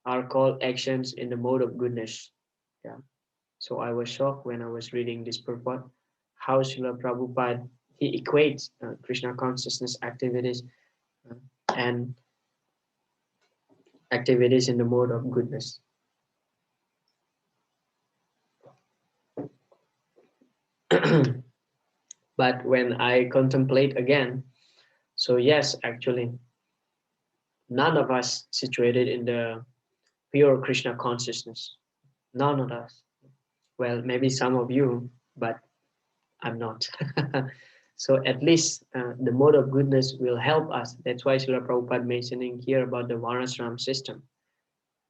are called actions in the mode of goodness. Yeah. So I was shocked when I was reading this purport, how Srila Prabhupada, he equates Krishna consciousness activities uh, and activities in the mode of goodness. But when I contemplate again, so yes, actually, none of us situated in the pure Krishna consciousness. None of us. Well, maybe some of you, but I'm not. So at least the mode of goodness will help us. That's why Srila Prabhupada mentioning here about the Varnashram system.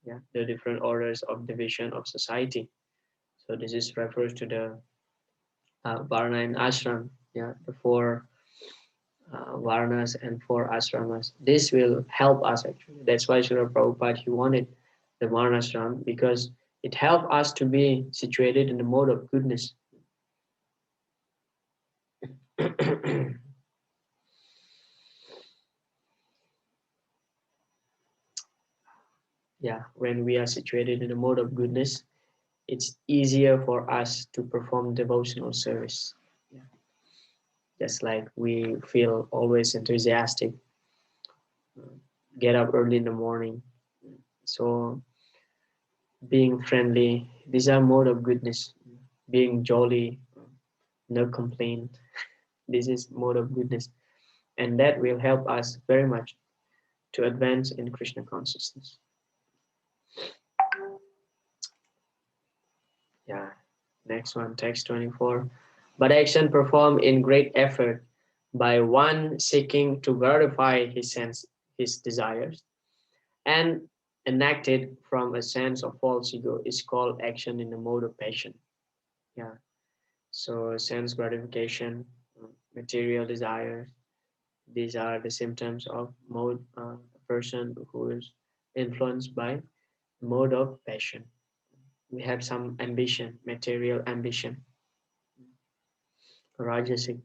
Yeah, the different orders of division of society. So this is refers to the Varna and Ashram. Yeah, the four Varnas and four Ashramas. This will help us actually. That's why Srila Prabhupada, he wanted the Varnashram, because it helped us to be situated in the mode of goodness. Yeah, when we are situated in the mode of goodness, it's easier for us to perform devotional service. Yeah. Just like we feel always enthusiastic, get up early in the morning. So being friendly, these are mode of goodness. Being jolly, no complaint, this is mode of goodness. And that will help us very much to advance in Krishna consciousness. Yeah, next one, text 24. But action performed in great effort by one seeking to gratify his desires, and enacted from a sense of false ego is called action in the mode of passion. Yeah, so sense gratification, material desires, these are the symptoms of mode, a person who is influenced by mode of passion. We have some ambition, material ambition, rajasic.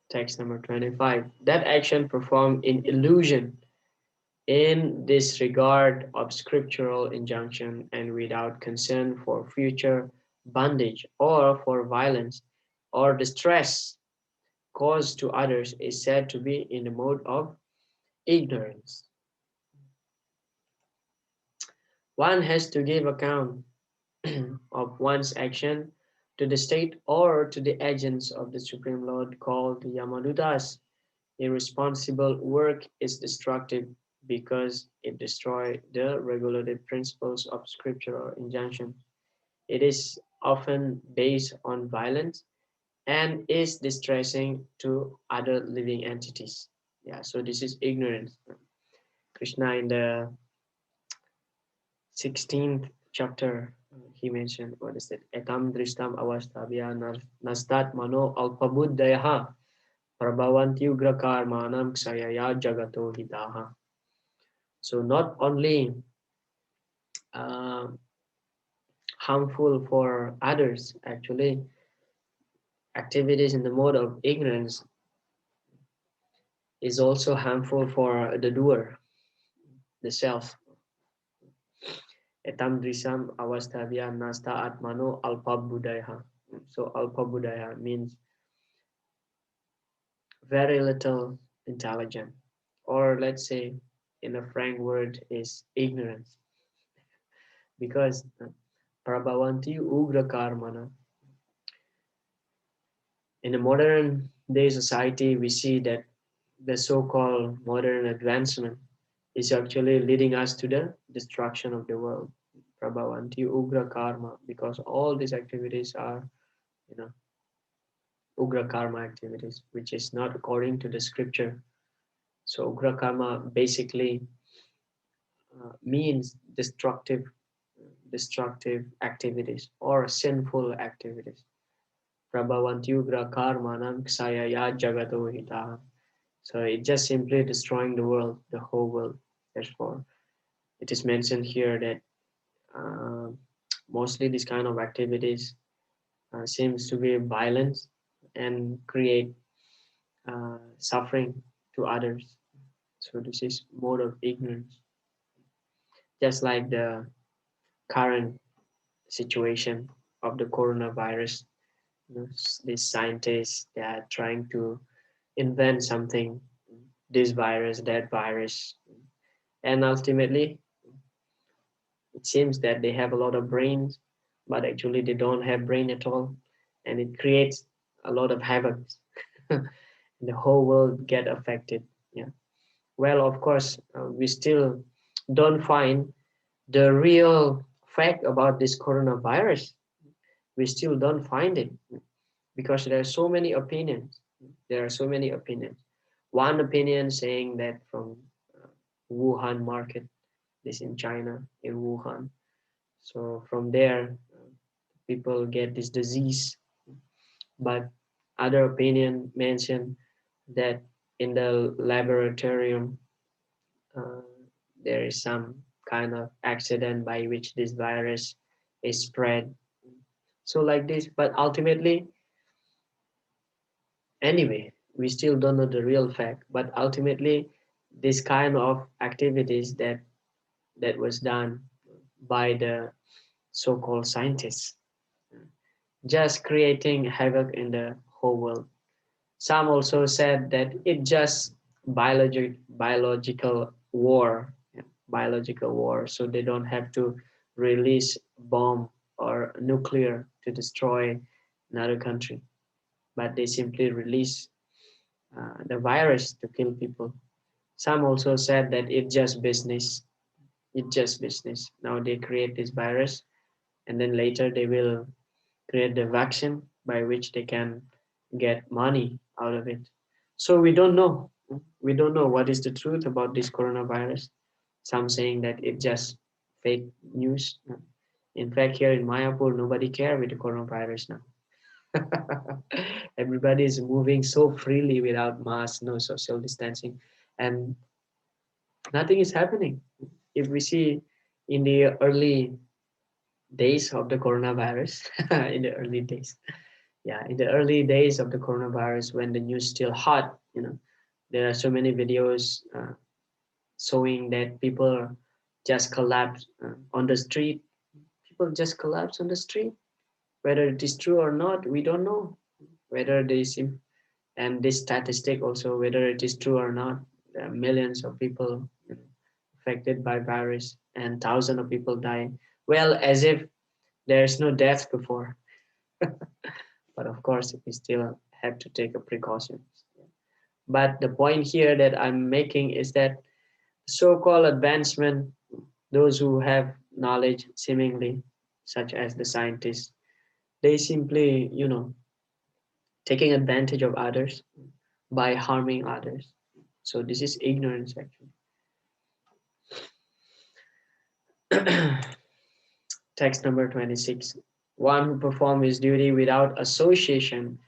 Text number 25. That action performed in illusion, in disregard of scriptural injunction, and without concern for future bondage or for violence or distress caused to others, is said to be in the mode of ignorance. One has to give account of one's action to the state or to the agents of the Supreme Lord called Yamadutas. Irresponsible work is destructive because it destroys the regulated principles of scriptural injunction. It is often based on violence and is distressing to other living entities. Yeah, so this is ignorance. Krishna in the 16th chapter, he mentioned, what is it? Etam drishtam avastabhya nastat mano alpabuddhayaha prabhavanti ugra karmanam ksayaya jagato hitaha. So not only uh, harmful for others, actually, activities in the mode of ignorance is also harmful for the doer, the self. Etam drisam avasthavya nasta atmano alpa buddhaya. So alpa buddhaya means very little intelligent, or let's say in a frank word is ignorance, because prabhavanti ugra karmana. In a modern day society, we see that the so-called modern advancement is actually leading us to the destruction of the world. Prabhavanti ugra karma, because all these activities are, you know, ugra karma activities, which is not according to the scripture. So ugra karma basically means destructive activities or sinful activities. Prabhavantyugra karmanam ksayaya jagato hitaha. So it's just simply destroying the world, the whole world. Therefore, it is mentioned here that uh, mostly this kind of activities seems to be violence and create suffering to others. So this is mode of ignorance. Just like the current situation of the coronavirus, you know, these scientists, they are trying to invent something, this virus, that virus, and ultimately it seems that they have a lot of brains, but actually they don't have brain at all, and it creates a lot of havoc. The whole world get affected. Yeah. Well, of course, we still don't find the real fact about this coronavirus. We still don't find it because there are so many opinions. There are so many opinions. One opinion saying that from Wuhan market, this in China, in Wuhan. So from there, people get this disease. But other opinion mention that in the laboratorium, uh, there is some kind of accident by which this virus is spread. So like this, but ultimately, anyway, we still don't know the real fact. But ultimately, this kind of activities that was done by the so-called scientists, just creating havoc in the whole world. Some also said that it just biological war, yeah, biological war, so they don't have to release bomb or nuclear to destroy another country, but they simply release the virus to kill people. Some also said that it's just business. It's just business. Now they create this virus, and then later they will create the vaccine by which they can get money out of it. So we don't know. We don't know what is the truth about this coronavirus. Some saying that it's just fake news. In fact, here in Mayapur, nobody care with the coronavirus now. Everybody is moving so freely without mask, no social distancing, and nothing is happening. If we see in the early days of the coronavirus, in the early days, yeah, in the early days of the coronavirus, when the news still hot, you know, there are so many videos showing that people just collapse on the street. People just collapse on the street. Whether it is true or not, we don't know. Whether this and this statistic also, whether it is true or not, there are millions of people, you know, affected by virus and thousands of people die. Well, as if there's no death before. But of course, we still have to take a precautions. But the point here that I'm making is that so-called advancement, those who have knowledge seemingly, such as the scientists, they simply, you know, taking advantage of others by harming others. So this is ignorance actually. Text number 26. One who performs his duty without association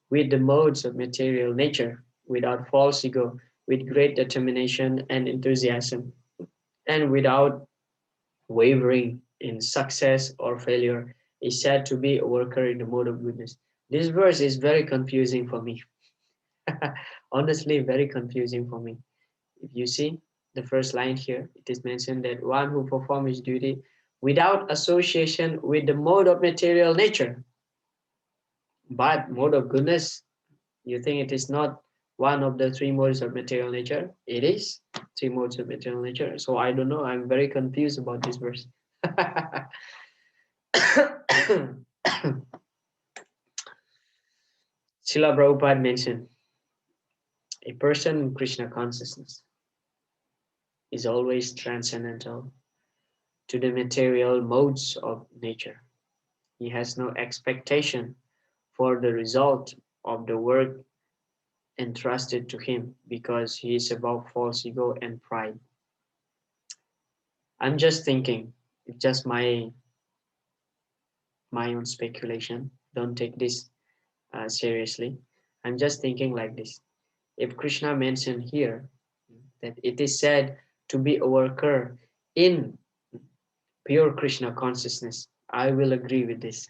with the modes of material nature, without false ego, with great determination and enthusiasm, and without wavering in success or failure, is said to be a worker in the mode of goodness. This verse is very confusing for me. Honestly, very confusing for me. If you see the first line here, it is mentioned that one who performs his duty without association with the mode of material nature. But mode of goodness, you think it is not one of the three modes of material nature? It is three modes of material nature. So I don't know. I'm very confused about this verse. Srila Prabhupada mentioned a person in Krishna consciousness is always transcendental to the material modes of nature. He has no expectation for the result of the work entrusted to him because he is above false ego and pride. I'm just thinking, it's just my own speculation. Don't take this seriously. I'm just thinking like this. If Krishna mentioned here that it is said to be a worker in pure Krishna consciousness, I will agree with this.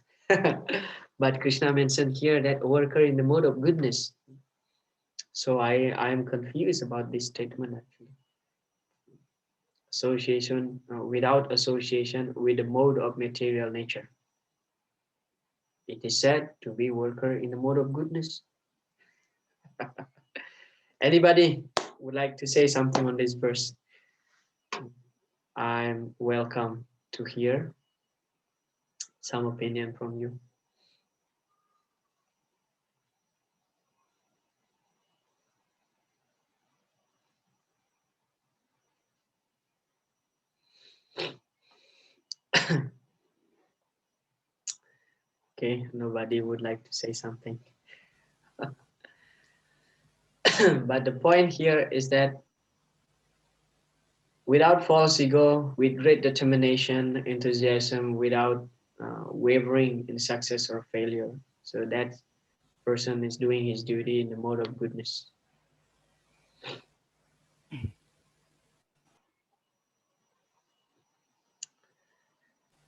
But Krishna mentioned here that a worker in the mode of goodness. So I am confused about this statement actually. Association without association with the mode of material nature. It is said to be worker in the mode of goodness. Anybody would like to say something on this verse? I'm welcome to hear some opinion from you. Okay, nobody would like to say something. But the point here is that without false ego, with great determination, enthusiasm, without wavering in success or failure. So that person is doing his duty in the mode of goodness.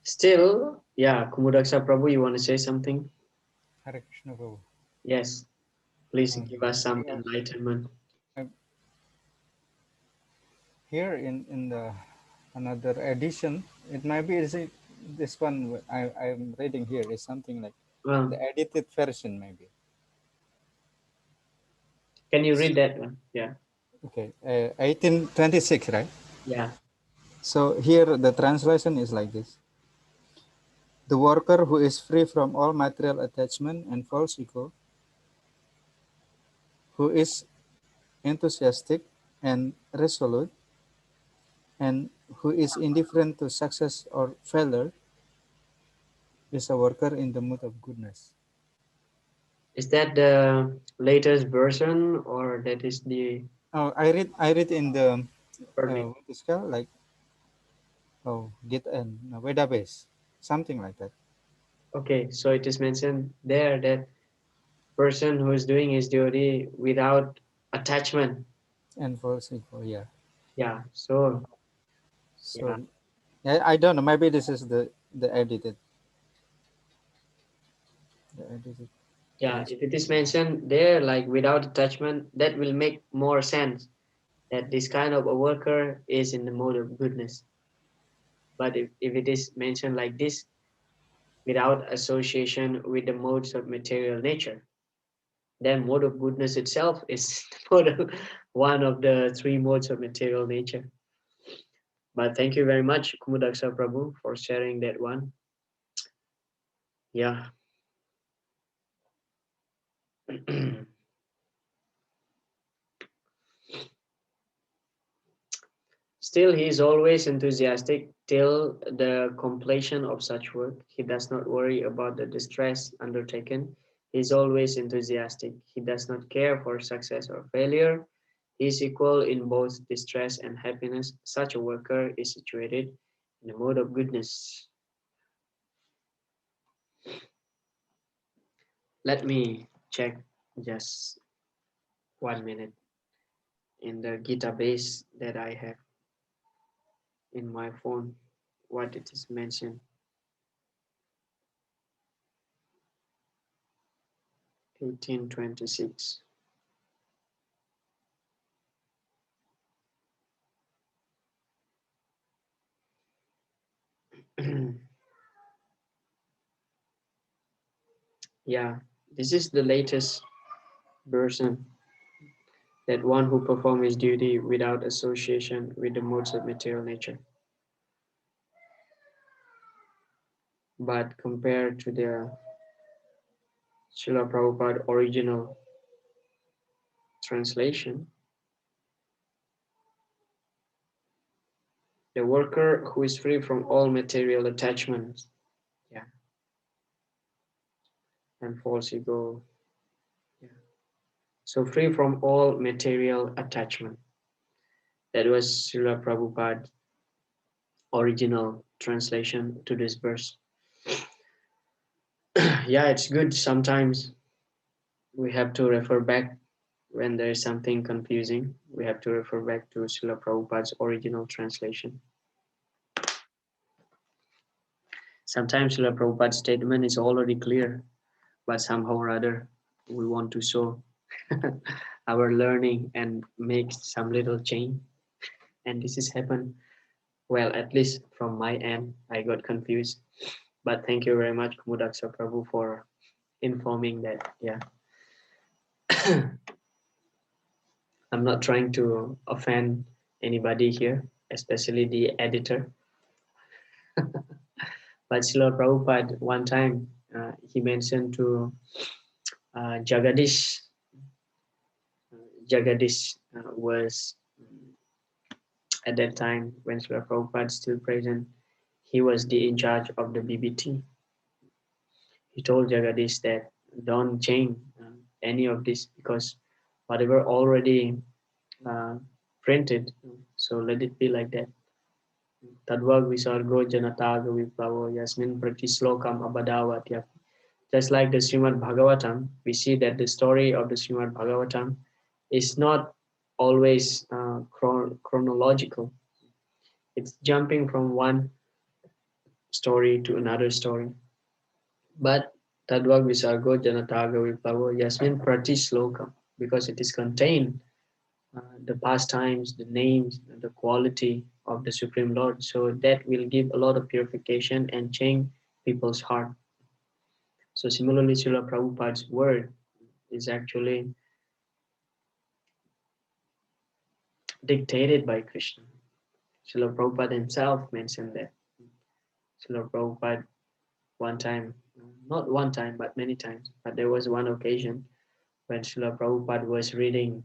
Still, yeah, Kumudaksa Prabhu, you want to say something? Hare Krishna Prabhu. Yes, please give us some Here, enlightenment. here in the another edition, it might be this one I'm reading here is something like Well, the edited version maybe. can you read that one? Yeah. Okay, 1826, right? Yeah. So here the translation is like this. The worker who is free from all material attachment and false ego, who is enthusiastic and resolute, and who is indifferent to success or failure, is a worker in the mood of goodness. Is that the latest version or that is the Oh, I read in the early? what is called like Gita and database, something like that. Okay, so it is mentioned there that person who is doing his duty without attachment. And false ego, yeah. Yeah. So yeah, So I don't know. Maybe this is the edited yeah. version. If it is mentioned there like without attachment, that will make more sense that this kind of a worker is in the mode of goodness. But if it is mentioned like this, without association with the modes of material nature, then mode of goodness itself is one of the three modes of material nature. But thank you very much, Kumudaksa Prabhu, for sharing that one. Yeah. Still, he is always enthusiastic till the completion of such work. He does not worry about the distress undertaken. He is always enthusiastic. He does not care for success or failure. He is equal in both distress and happiness. Such a worker is situated in the mode of goodness. Let me check just 1 minute in the Gita base that I have in my phone, what it is mentioned. 1826. Yeah, this is the latest version, that one who performs his duty without association with the modes of material nature. But compared to the Srila Prabhupada original translation, the worker who is free from all material attachments, yeah, and false ego, yeah. So free from all material attachment. That was Srila Prabhupada original translation to this verse. Yeah, it's good sometimes we have to refer back when there is something confusing. We have to refer back to Srila Prabhupada's original translation. Sometimes Srila Prabhupada's statement is already clear, but somehow or other we want to show our learning and make some little change. And this has happened, well, at least from my end, I got confused. But thank you very much, Kumudaksa Prabhu, for informing that. Yeah. I'm not trying to offend anybody here, especially the editor. But Srila Prabhupada, one time, he mentioned to Jagadish. Jagadish was, at that time, when Srila Prabhupada still present, he was the in charge of the BBT. He told Jagadish that don't change any of this, because whatever already printed, so let it be like that. Tadvag visargo janataga viplavo yasmin pratislokam abadavat. Just like the Srimad Bhagavatam, we see that the story of the Srimad Bhagavatam is not always chronological. It's jumping from one story to another story. But Tadvag Visargo Janataga Viplavo Yasmin Pratishlokam, because it is contained the pastimes, the names, the quality of the Supreme Lord. So that will give a lot of purification and change people's heart. So similarly, Srila Prabhupada's word is actually dictated by Krishna. Srila Prabhupada himself mentioned that. Srila Prabhupada one time, not one time, but many times, but there was one occasion when Srila Prabhupada was reading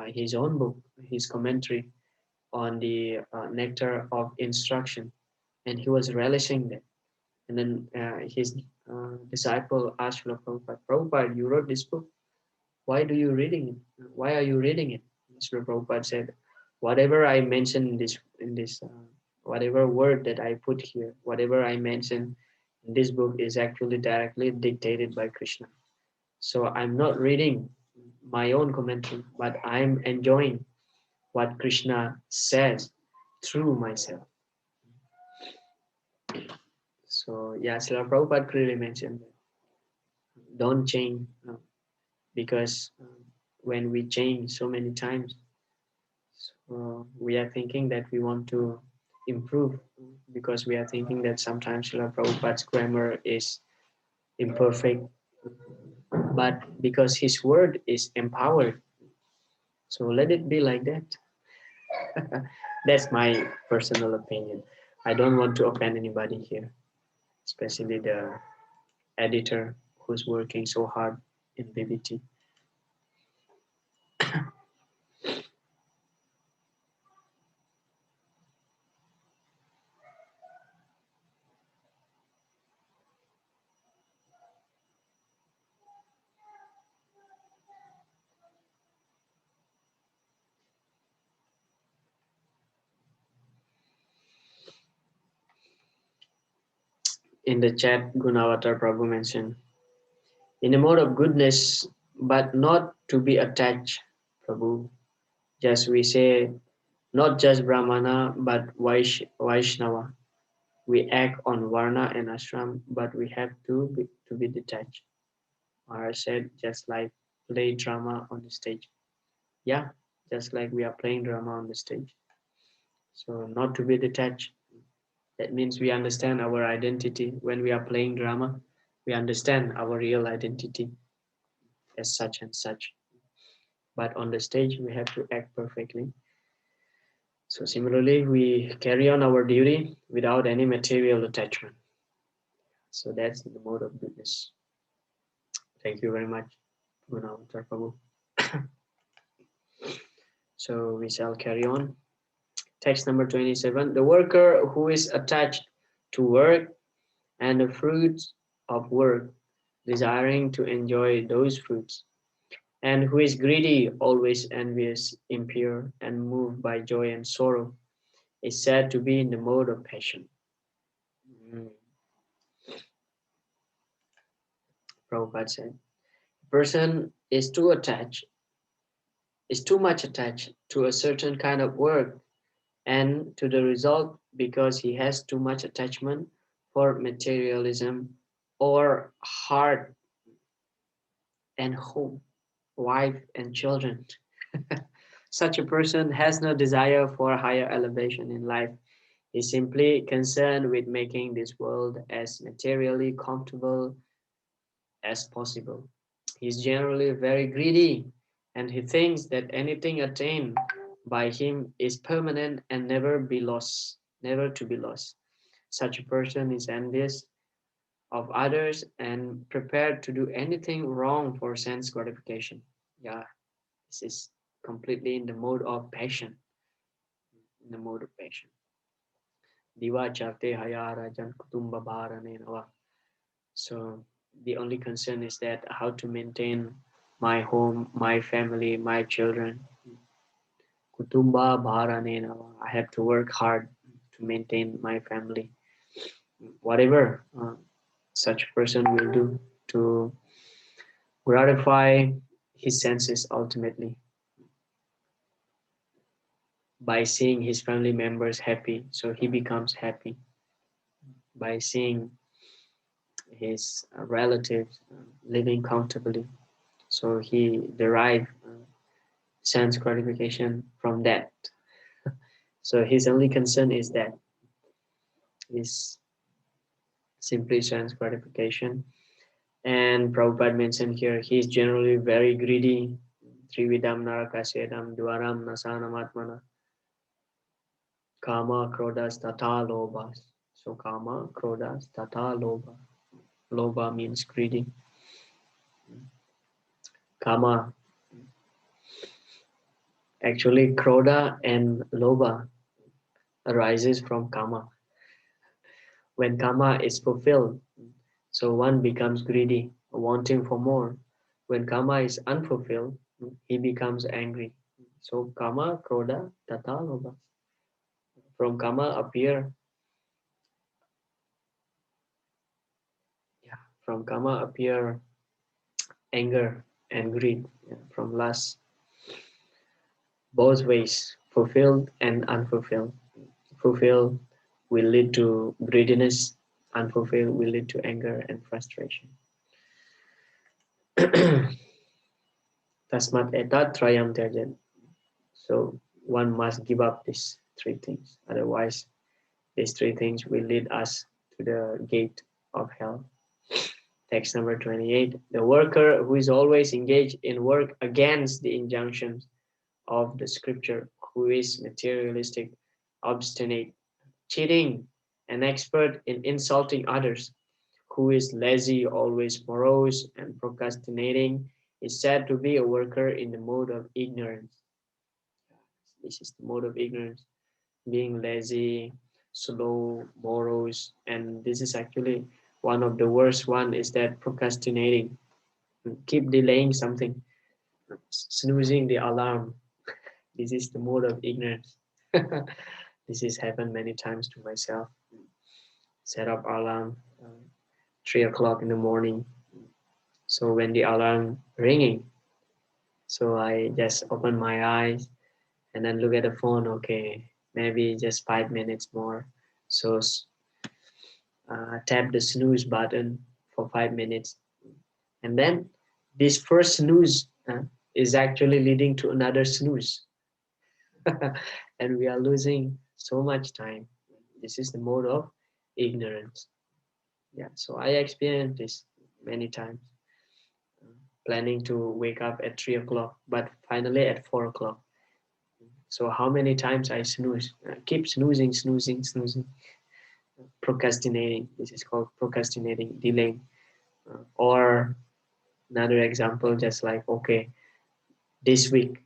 his own book, his commentary on the Nectar of Instruction, and he was relishing that. And then his disciple asked Srila Prabhupada, Prabhupada, you wrote this book. Why do you reading it? Why are you reading it? Srila Prabhupada said, whatever I mentioned in this whatever word that I put here, whatever I mention in this book is actually directly dictated by Krishna. So I'm not reading my own commentary, but I'm enjoying what Krishna says through myself. So yeah, Srila Prabhupada clearly mentioned that don't change because when we change so many times, we are thinking that we want to improve because we are thinking that sometimes Srila Prabhupada's grammar is imperfect, but because his word is empowered, so let it be like that. That's my personal opinion. I don't want to offend anybody here, especially the editor who's working so hard in BBT. In the chat, Gunavatar Prabhu mentioned, in a mode of goodness, but not to be attached, Prabhu. Just we say, not just Brahmana, but Vaishnava. We act on Varna and Ashram, but we have to be detached. Or I said, just like play drama on the stage. Yeah, just like we are playing drama on the stage. So not to be detached. That means we understand our identity. When we are playing drama, we understand our real identity as such and such. But on the stage, we have to act perfectly. So similarly, we carry on our duty without any material attachment. So that's the mode of goodness. Thank you very much, Gunavatar Prabhu. So we shall carry on. Text number 27. The worker who is attached to work and the fruits of work, desiring to enjoy those fruits, and who is greedy, always envious, impure, and moved by joy and sorrow, is said to be in the mode of passion. Prabhupada said, a person is too much attached to a certain kind of work and to the result because he has too much attachment for materialism or heart and home, wife and children. Such a person has no desire for higher elevation in life. He is simply concerned with making this world as materially comfortable as possible. He is generally very greedy, and he thinks that anything attained by him is permanent and never to be lost. Such a person is envious of others and prepared to do anything wrong for sense gratification. Yeah, this is completely in the mode of passion. In the mode of passion. Diva charte hayara jan kutumba bharane nava. So the only concern is that how to maintain my home, my family, my children. Kutumba bharane nava. I have to work hard to maintain my family. Whatever such person will do to gratify his senses ultimately by seeing his family members happy, so he becomes happy. By seeing his relatives living comfortably, so he derives sense gratification from that. So his only concern is that is simply sense gratification. And Prabhupada mentioned here, he is generally very greedy. Trividam narakasedam dwaram nasanamatmana kama krodas tata lobhas. So kama krodas tata lobha. Lobha means greedy. Kama. Actually, krodha and lobha arises from kama. When kama is fulfilled, so one becomes greedy, wanting for more. When kama is unfulfilled, he becomes angry. So kama, krodha, tata, lobha. From kama appear, from kama appear anger and greed. From lust, both ways, fulfilled and unfulfilled. Fulfilled will lead to greediness, unfulfilled will lead to anger and frustration. Tasmat etat trayam tyajan. So one must give up these three things. Otherwise, these three things will lead us to the gate of hell. Text number 28. The worker who is always engaged in work against the injunctions of the scripture, who is materialistic, obstinate, cheating, an expert in insulting others, who is lazy, always morose, and procrastinating, is said to be a worker in the mode of ignorance. This is the mode of ignorance, being lazy, slow, morose, and this is actually one of the worst one is that procrastinating, keep delaying something, snoozing the alarm. This is the mode of ignorance. This has happened many times to myself. Set up alarm 3 o'clock in the morning. So when the alarm ringing, so I just open my eyes and then look at the phone. Okay, maybe just 5 minutes more. So tap the snooze button for 5 minutes, and then this first snooze is actually leading to another snooze. And we are losing so much time. This is the mode of ignorance. Yeah, so I experienced this many times, planning to wake up at 3 o'clock, but finally at 4 o'clock. So how many times I snooze, keep snoozing, procrastinating. This is called procrastinating, delaying. Or another example, just like, okay, this week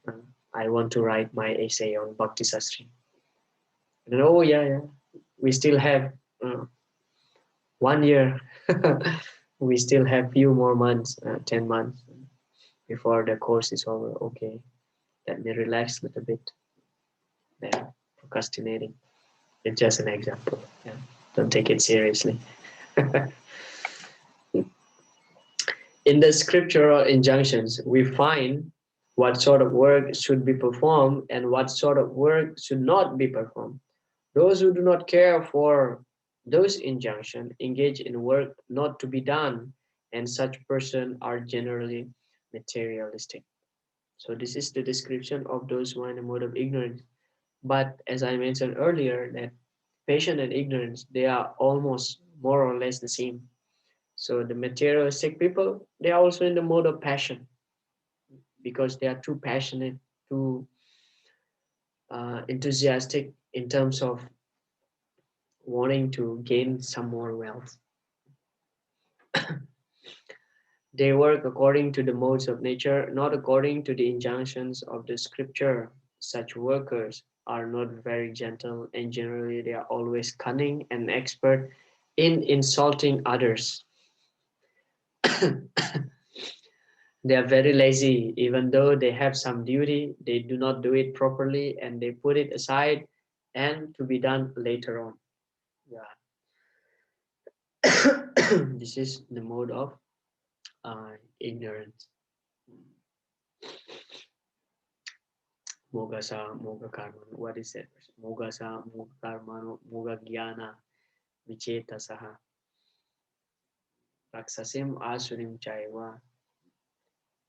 I want to write my essay on Bhakti Sastri. And then, oh yeah, we still have 1 year. We still have few more months, 10 months before the course is over. Okay, let me relax a little bit. Then procrastinating. It's just an example. Yeah. Don't take it seriously. In the scriptural injunctions, we find what sort of work should be performed and what sort of work should not be performed. Those who do not care for those injunctions engage in work not to be done, and such persons are generally materialistic. So this is the description of those who are in a mode of ignorance. But as I mentioned earlier, that passion and ignorance, they are almost more or less the same. So the materialistic people, they are also in the mode of passion because they are too passionate, too enthusiastic in terms of wanting to gain some more wealth. They work according to the modes of nature, not according to the injunctions of the scripture. Such workers are not very gentle, and generally they are always cunning and expert in insulting others. They are very lazy, even though they have some duty, they do not do it properly and they put it aside and to be done later on. Yeah. This is the mode of ignorance. Mogasa, Moga Karma. What is that? Mogasa, Moga Karma, Moga Gyana, Vicheta Saha. Raksasim Asurim Chaiva,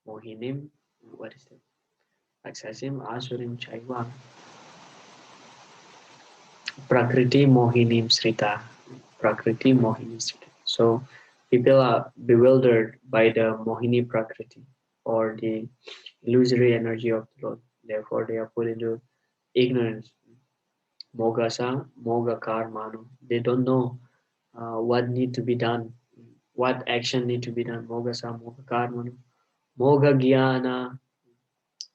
Mohinim. What is that? Raksasim Asurim Chaiva. Prakriti Mohinim Srita. Prakriti Mohini Srita. So people are bewildered by the Mohini Prakriti or the illusory energy of the Lord. Therefore, they are put into ignorance. Mogasa, Moga Karmanu. They don't know what need to be done, what action need to be done. Mogasa, Moga Karmanu. Moga Gyana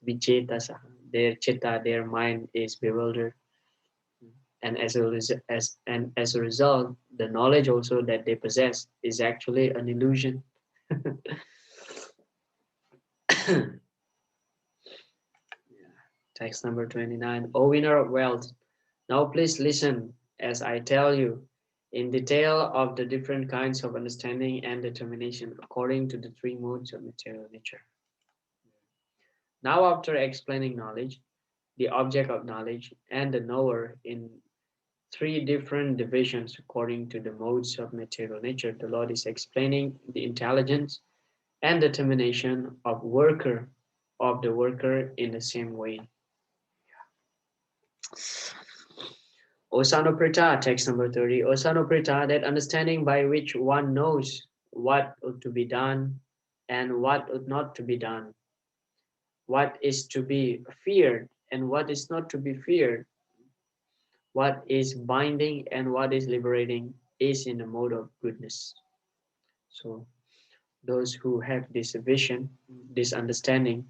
Vichetasa. Their chitta, their mind is bewildered. And as a result, the knowledge also that they possess is actually an illusion. Text number 29. O winner of wealth, now please listen as I tell you in detail of the different kinds of understanding and determination according to the three modes of material nature. Now, after explaining knowledge, the object of knowledge, and the knower in three different divisions according to the modes of material nature, the Lord is explaining the intelligence and determination of the worker in the same way. Osanoprita, text number 30. Osanoprita, that understanding by which one knows what ought to be done and what ought not to be done, what is to be feared and what is not to be feared, what is binding and what is liberating, is in the mode of goodness. So those who have this vision, this understanding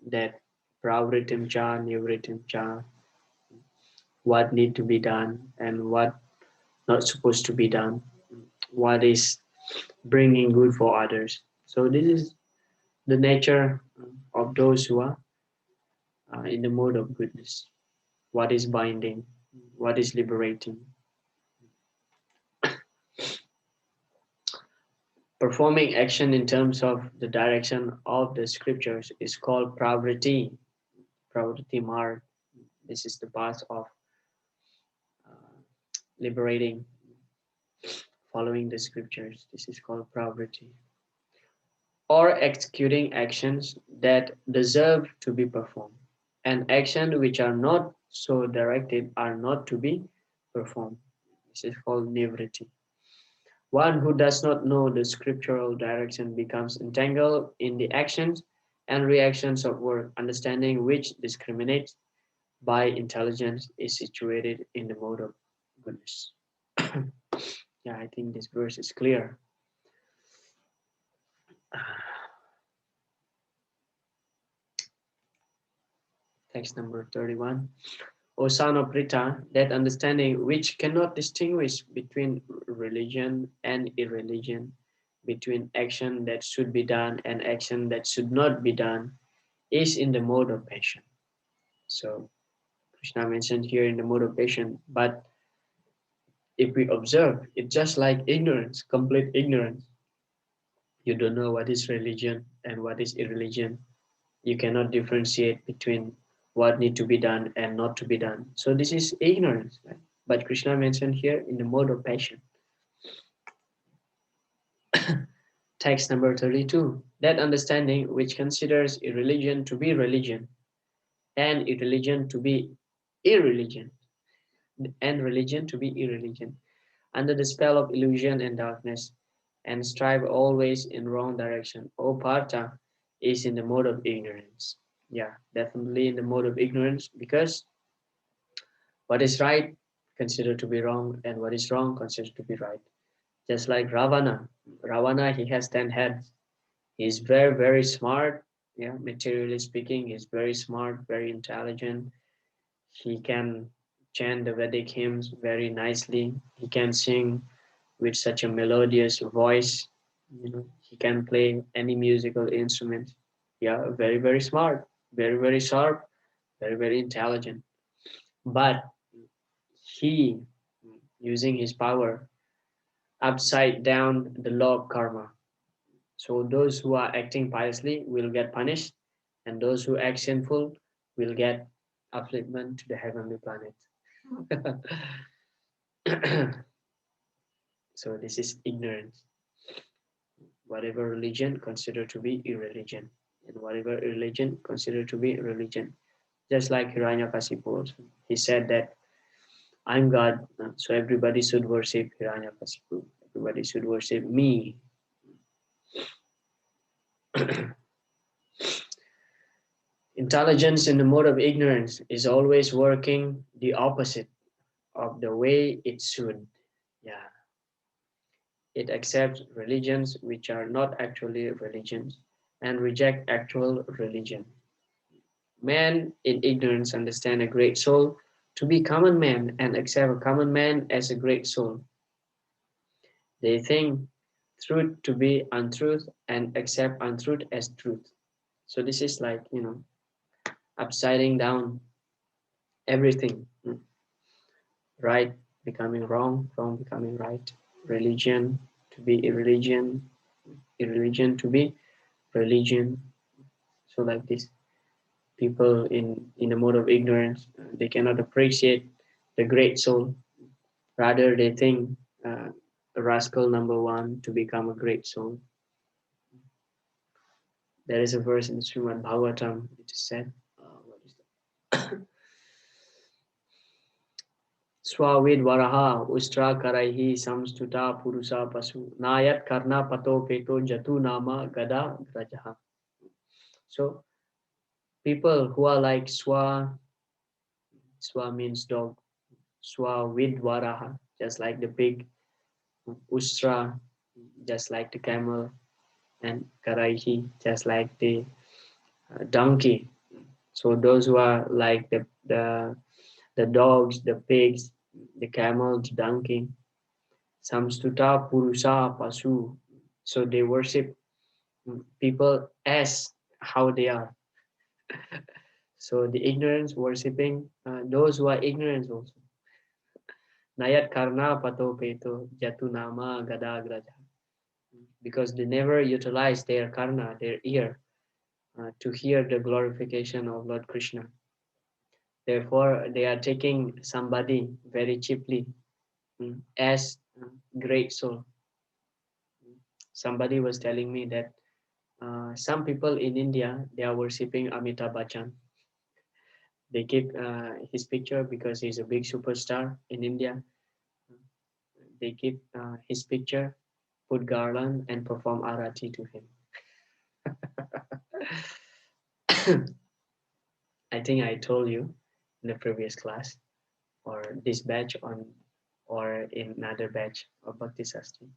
that pravritim cha, nivritim cha, what need to be done and what not supposed to be done, what is bringing good for others. So this is the nature of those who are in the mode of goodness. What is binding, what is liberating. Performing action in terms of the direction of the scriptures is called pravriti, pravriti marg. This is the path of liberating, following the scriptures. This is called pravriti. Or executing actions that deserve to be performed, and actions which are not so directed are not to be performed. This is called nivriti. One who does not know the scriptural direction becomes entangled in the actions and reactions of work. Understanding which discriminates by intelligence is situated in the mode of goodness. Yeah, I think this verse is clear. Text number 31. Osanoprita, that understanding which cannot distinguish between religion and irreligion, between action that should be done and action that should not be done, is in the mode of passion. So Krishna mentioned here in the mode of passion. But if we observe, it's just like ignorance, complete ignorance. You don't know what is religion and what is irreligion. You cannot differentiate between what need to be done and not to be done. So this is ignorance. Right? But Krishna mentioned here in the mode of passion. Text number 32. That understanding which considers irreligion to be religion and irreligion to be irreligion and religion to be irreligion under the spell of illusion and darkness and strive always in wrong direction. O Partha is in the mode of ignorance. Yeah, definitely in the mode of ignorance, because what is right considered to be wrong and what is wrong considered to be right. Just like Ravana. Ravana, he has 10 heads. He's very, very smart. Yeah, materially speaking, he's very smart, very intelligent. He can chant the Vedic hymns very nicely. He can sing with such a melodious voice. He can play any musical instrument. Yeah, very, very smart, very, very sharp, very, very intelligent. But he, using his power, upside down the law of karma. So those who are acting piously will get punished, and those who act sinful will get upliftment to the heavenly planet. So this is ignorance. Whatever religion considered to be irreligion, and whatever religion considered to be religion. Just like Hiranyakasipu, he said that I'm God, so everybody should worship Hiranyakasipu. Everybody should worship me. Intelligence in the mode of ignorance is always working the opposite of the way it should. Yeah. It accepts religions which are not actually religions and reject actual religion. Man in ignorance understand a great soul to be common man and accept a common man as a great soul. They think truth to be untruth and accept untruth as truth. So this is like, upsiding down everything. Right becoming wrong, wrong becoming right, religion to be irreligion, irreligion to be religion. So like this, people in a mode of ignorance, they cannot appreciate the great soul. Rather, they think rascal number one to become a great soul. There is a verse in Srimad Bhagavatam. It is said, what is that? Swavid varaha ustra karaihi samstuta purusa pasu nayat karna pato peto jatu nama gada grajaha. So people who are like swa means dog, swavid varaha, just like the pig, ustra, just like the camel, and karaihi, just like the donkey. So those who are like the dogs, the pigs, the camel, the donkey, samstuta purusa pasu. So they worship people as how they are. So the ignorance worshipping those who are ignorant also. Nayat karna pato peto jatu nama gada graja. Because they never utilize their karna, their ear, to hear the glorification of Lord Krishna. Therefore, they are taking somebody very cheaply as great soul. Somebody was telling me that some people in India, they are worshipping Amitabh Bachchan. They keep his picture because he's a big superstar in India. They keep his picture, put garland, and perform arati to him. I think I told you in the previous class, or this batch or in another batch of Bhakti Sastri.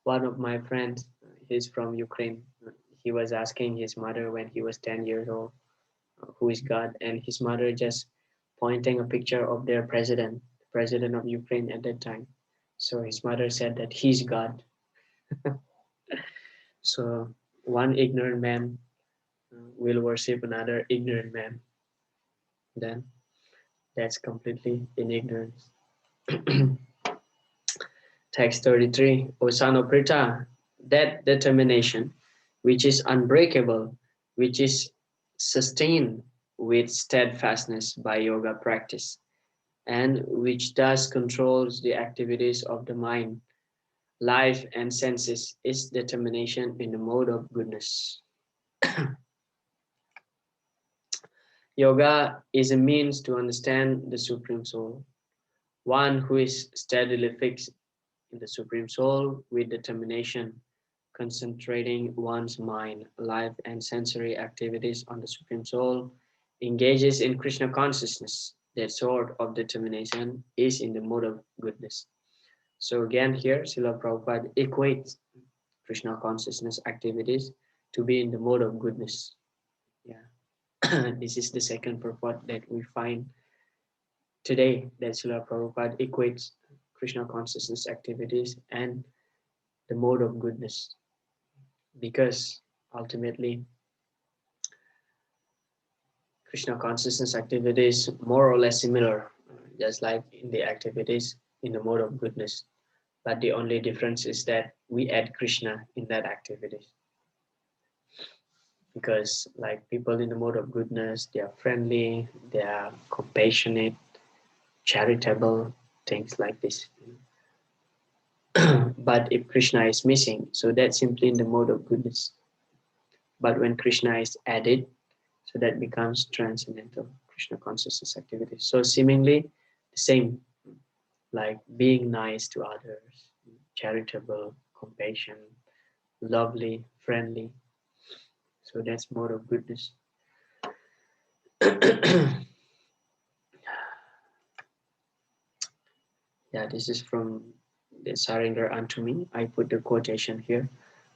One of my friends, he's from Ukraine. He was asking his mother when he was 10 years old, who is God, and his mother just pointing a picture of their president, the president of Ukraine at that time. So his mother said that he's God. So one ignorant man will worship another ignorant man. Then that's completely in ignorance. Text 33, Osanoprita, that determination which is unbreakable, which is sustained with steadfastness by yoga practice, and which thus controls the activities of the mind, life, and senses, is determination in the mode of goodness. Yoga is a means to understand the Supreme Soul, one who is steadily fixed in the Supreme Soul with determination, concentrating one's mind, life, and sensory activities on the Supreme Soul, engages in Krishna consciousness. That sort of determination is in the mode of goodness. So again here, Srila Prabhupada equates Krishna consciousness activities to be in the mode of goodness. Yeah, this is the second purport that we find today, that Srila Prabhupada equates Krishna consciousness activities and the mode of goodness, because ultimately Krishna consciousness activities more or less similar, just like in the activities in the mode of goodness. But the only difference is that we add Krishna in that activity. Because like people in the mode of goodness, they are friendly, they are compassionate, charitable, things like this. But if Krishna is missing, so that's simply in the mode of goodness. But when Krishna is added, so that becomes transcendental Krishna consciousness activity. So seemingly the same, like being nice to others, charitable, compassion, lovely, friendly. So that's mode of goodness. Yeah, this is from the Surrender Unto Me. I put the quotation here.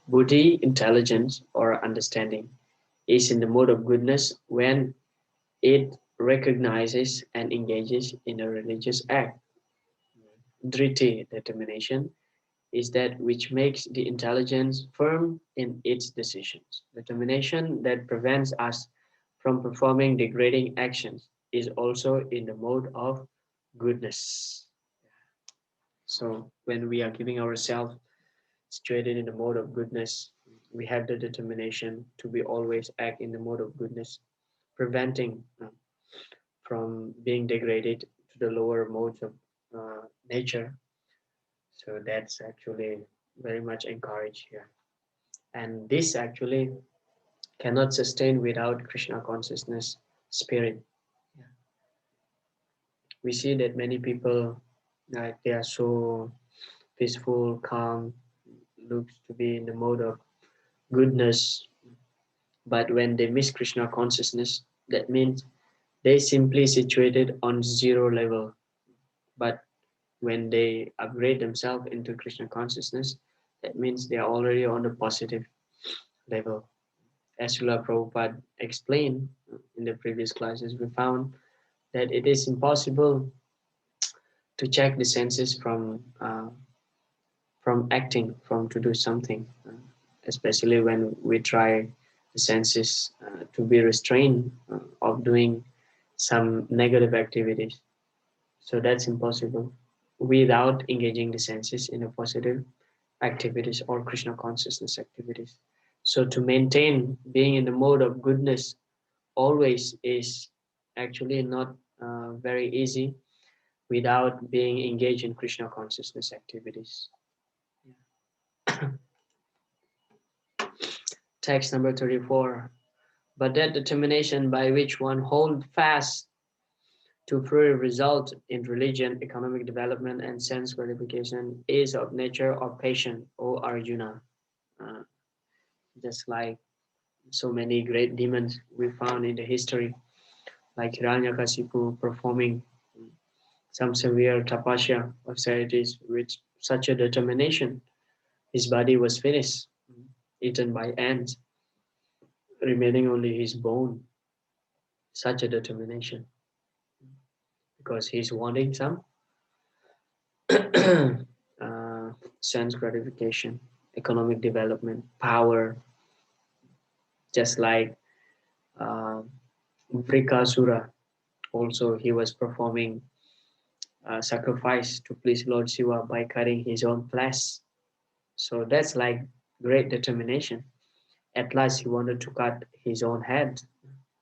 Buddhi, intelligence, or understanding is in the mode of goodness when it recognizes and engages in a religious act. Driti, determination, is that which makes the intelligence firm in its decisions. Determination that prevents us from performing degrading actions is also in the mode of goodness. So when we are giving ourselves situated in the mode of goodness, we have the determination to be always act in the mode of goodness, preventing from being degraded to the lower modes of nature. So that's actually very much encouraged here. And this actually cannot sustain without Krishna consciousness spirit. Yeah. We see that many people, like they are so peaceful, calm, looks to be in the mode of goodness, but when they miss Krishna consciousness, that means they simply situated on zero level. But when they upgrade themselves into Krishna consciousness, that means they are already on the positive level. As Srila Prabhupada explained in the previous classes, we found that it is impossible to check the senses from acting, from to do something, especially when we try the senses to be restrained of doing some negative activities. So that's impossible without engaging the senses in a positive activities or Krishna consciousness activities. So to maintain being in the mode of goodness always is actually not very easy without being engaged in Krishna consciousness activities. Text number 34. But that determination by which one hold fast to free result in religion, economic development, and sense gratification is of nature of patience, O Arjuna. Uh, just like so many great demons we found in the history, like Hiranyakasipu performing some severe tapasya austerities with such a determination, his body was finished, eaten by ants, remaining only his bone. Such a determination, because he's wanting some sense gratification, economic development, power, just like Vrikasura Also, he was performing sacrifice to please Lord Shiva by cutting his own flesh. So that's like great determination. At last, he wanted to cut his own head,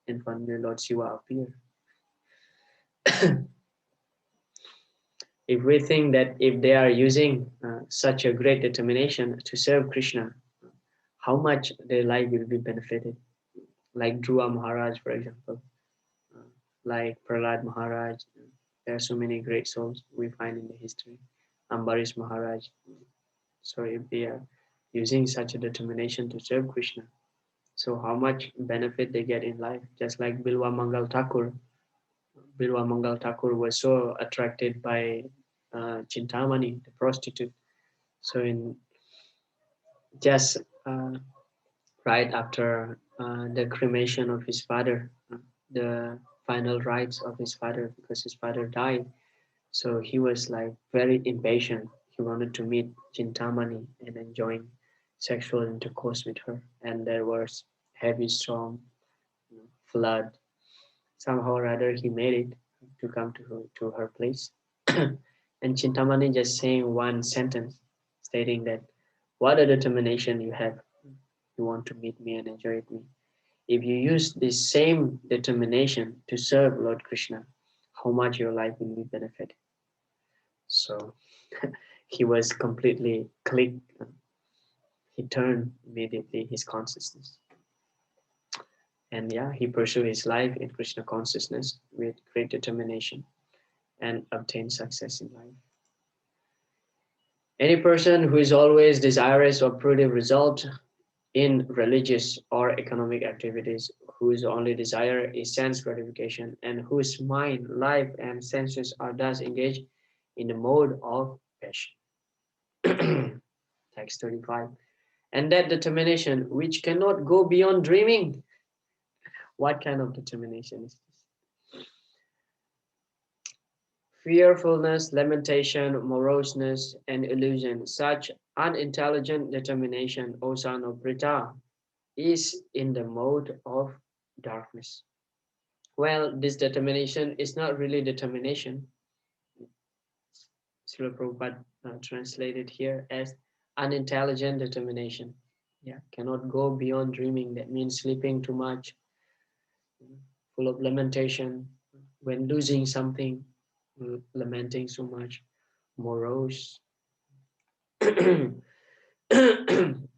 and finally Lord Shiva appeared. If we think that if they are using such a great determination to serve Krishna, how much their life will be benefited. Like Dhruva Maharaj, for example, uh, like Prahlad Maharaj. There are so many great souls we find in the history. Ambarish Maharaj. So if they are using such a determination to serve Krishna, so how much benefit they get in life. Just like Bilwa Mangal Thakur. Bilwa Mangal Thakur was so attracted by Chintamani, the prostitute. So in just right after the cremation of his father, the final rites of his father, because his father died. So he was like very impatient. He wanted to meet Chintamani and enjoying sexual intercourse with her. And there was heavy storm, flood. Somehow or other, he made it to come to her place. And Chintamani just saying one sentence, stating that, what a determination you have. You want to meet me and enjoy with me. If you use this same determination to serve Lord Krishna, how much your life will be benefited. So he was completely clicked. He turned immediately his consciousness. And yeah, he pursued his life in Krishna consciousness with great determination and obtained success in life. Any person who is always desirous of productive result in religious or economic activities, whose only desire is sense gratification, and whose mind, life, and senses are thus engaged in the mode of passion. Text 35. And that determination which cannot go beyond dreaming. What kind of determination is this? Fearfulness, lamentation, moroseness, and illusion. Such unintelligent determination, O son of Pritha, is in the mode of darkness. Well, this determination is not really determination. Srila Prabhupada translated here as unintelligent determination. Yeah, cannot go beyond dreaming. That means sleeping too much, full of lamentation, when losing something, lamenting so much, morose.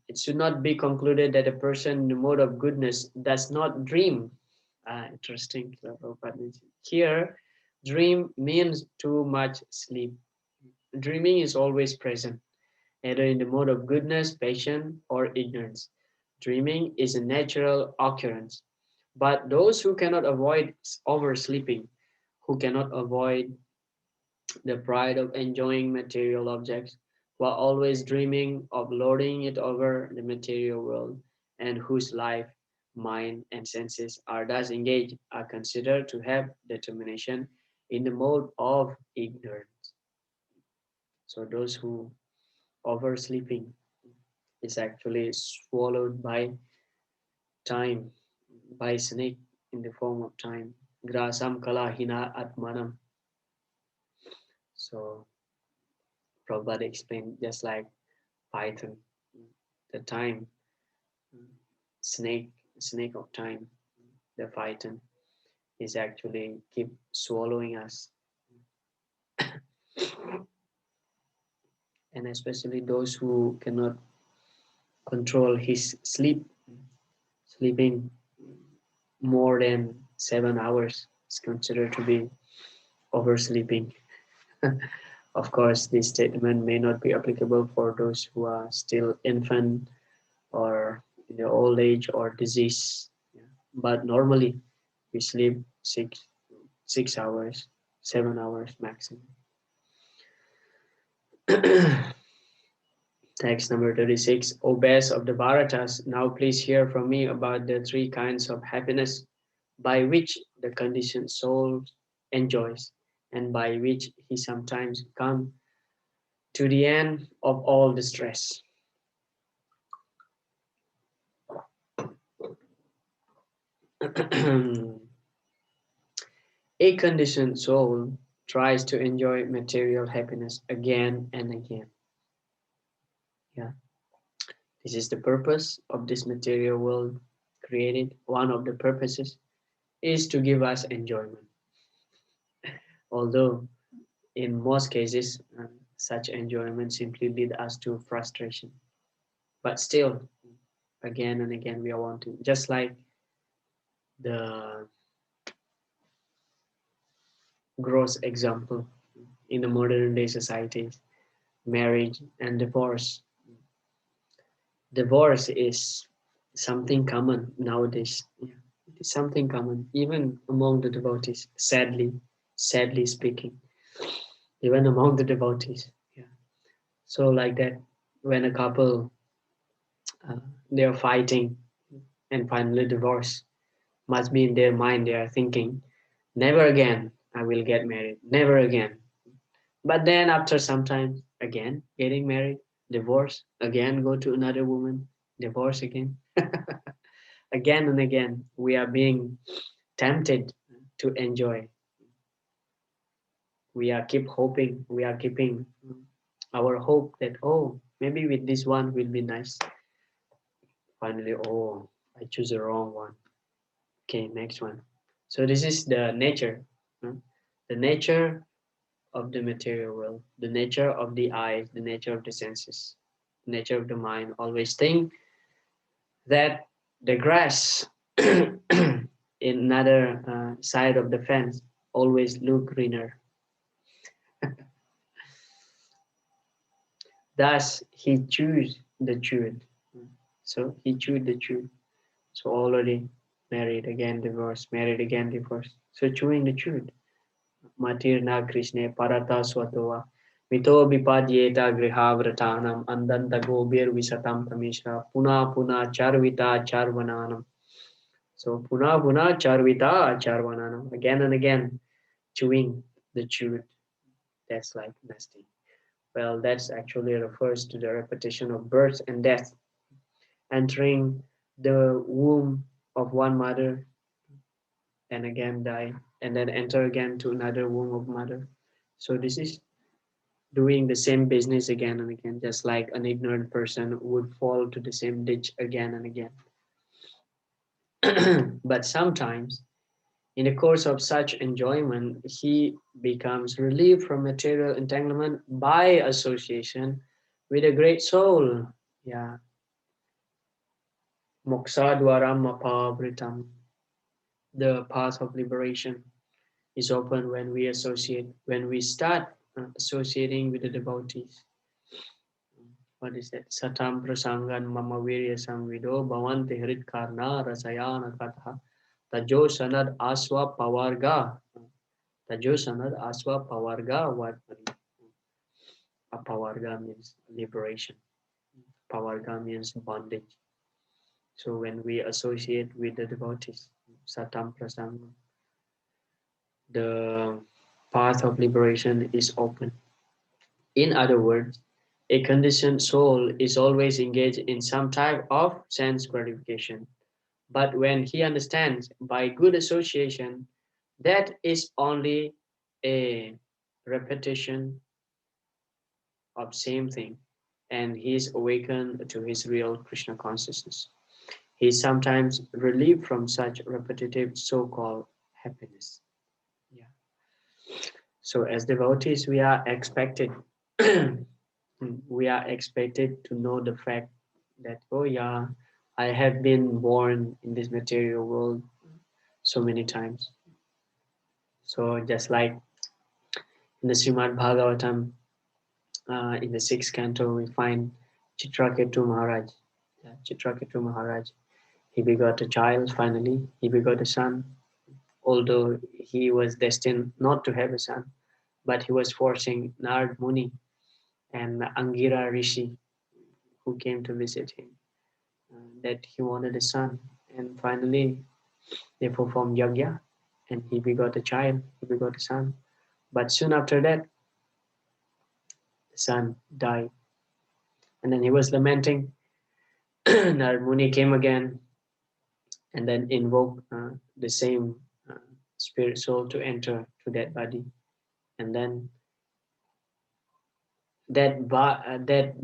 It should not be concluded that a person in the mode of goodness does not dream. Interesting. Here, dream means too much sleep. Dreaming is always present, either in the mode of goodness, passion, or ignorance. Dreaming is a natural occurrence. But those who cannot avoid oversleeping, who cannot avoid the pride of enjoying material objects, who are always dreaming of lording it over the material world, and whose life, mind, and senses are thus engaged, are considered to have determination in the mode of ignorance. So those who oversleeping is actually swallowed by time, by snake in the form of time. Grasam kala hina atmanam. So Prabhupada explained just like python, the time, snake, snake of time, the python is actually keep swallowing us. And especially those who cannot control his sleep, sleeping more than 7 hours is considered to be oversleeping. Of course, this statement may not be applicable for those who are still infant or in the old age or disease. Yeah. But normally, we sleep 6 hours, 7 hours maximum. Text number 36. O best of the Bharatas, now please hear from me about the three kinds of happiness by which the conditioned soul enjoys, and by which he sometimes comes to the end of all distress. A conditioned soul tries to enjoy material happiness again and again. Yeah, this is the purpose of this material world created. One of the purposes is to give us enjoyment. Although in most cases, such enjoyment simply lead us to frustration. But still, again and again, we are wanting, just like the gross example in the modern day societies, marriage and divorce. Divorce is something common nowadays. Yeah, it is something common, even among the devotees, sadly speaking, even among the devotees. Yeah. So like that, when a couple uh, they are fighting and finally divorce, must be in their mind they are thinking, never again I will get married, never again. But then after some time, again getting married, divorce, again go to another woman, divorce again. Again and again, we are being tempted to enjoy. We are keep hoping, we are keeping our hope that, oh, maybe with this one will be nice. Finally, oh, I choose the wrong one. Okay, next one. So this is the nature, the nature of the material world, the nature of the eyes, the nature of the senses, the nature of the mind. Always think that the grass in another side of the fence always look greener. Thus, he choose the truth. So he chewed the truth. So already married again, divorced, married again, divorced. So chewing the truth. Matirna Krishna Parata Swatova. Mito Vipadyeta Grihavratanam Andanta Gobir Visatam Tamishra Puna Puna Charvita Charvananam. So Puna Puna Charvita Charvananam. Again and again, chewing the truth. That's like nasty. Well, that's actually refers to the repetition of birth and death, entering the womb of one mother and again die, and then enter again to another womb of mother. So this is doing the same business again and again, just like an ignorant person would fall to the same ditch again and again. But sometimes, in the course of such enjoyment, he becomes relieved from material entanglement by association with a great soul. Yeah. Moksha dwaram apavritam. The path of liberation is open when we associate, when we start associating with the devotees. What is that? Satam prasangan mama virya samvido bhavanti hrit karna rasayana katha tajo sanad aswa pavarga. Tajo sanad aswa pavarga vartmani. Apavarga means liberation. Pavarga means bondage. So when we associate with the devotees, satam prasanga, the path of liberation is open. In other words, a conditioned soul is always engaged in some type of sense gratification. But when he understands by good association that is only a repetition of same thing, and he is awakened to his real Krishna consciousness, he is sometimes relieved from such repetitive so-called happiness. Yeah. So as devotees, we are expected to know the fact that, oh yeah, I have been born in this material world so many times. So just like in the Srimad Bhagavatam, in the sixth canto, we find Chitraketu Maharaj. Yeah, Chitraketu Maharaj, he begot a child finally, he begot a son, although he was destined not to have a son, but he was forcing Narad Muni and Angira Rishi, who came to visit him, that he wanted a son. And finally, they performed yagya, and he begot a child, he begot a son. But soon after that, the son died. And then he was lamenting. Narad Muni came again and then invoked the same spirit soul to enter to that body, and then that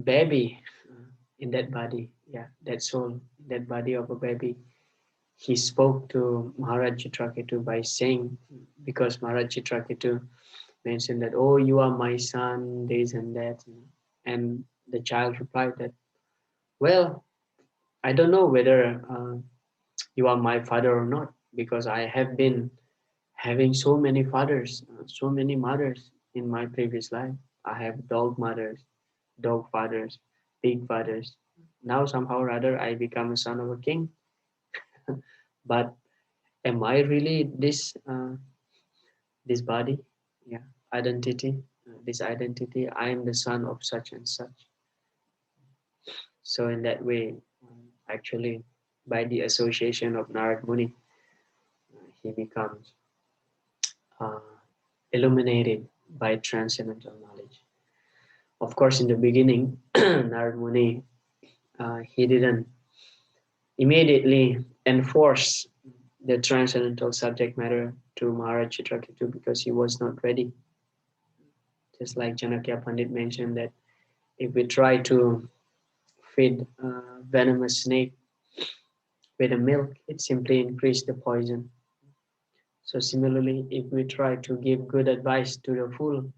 baby in that body, yeah, that soul, that body of a baby, he spoke to Maharaj Chitraketu by saying, because Maharaj Chitraketu mentioned that, oh, you are my son, this and that, and the child replied that, well, I don't know whether you are my father or not, because I have been having so many fathers, so many mothers in my previous life. I have dog mothers, dog fathers, pig fathers. Now somehow or other I become a son of a king. But am I really this body? Yeah, identity. This identity. I am the son of such and such. So in that way, actually, by the association of Narad Muni, he becomes uh, illuminated by transcendental knowledge. Of course, in the beginning, Narad Muni, he didn't immediately enforce the transcendental subject matter to Maharaj Chitraketu because he was not ready. Just like Janakya Pandit mentioned that if we try to feed a venomous snake with a milk, it simply increases the poison. So similarly, if we try to give good advice to a fool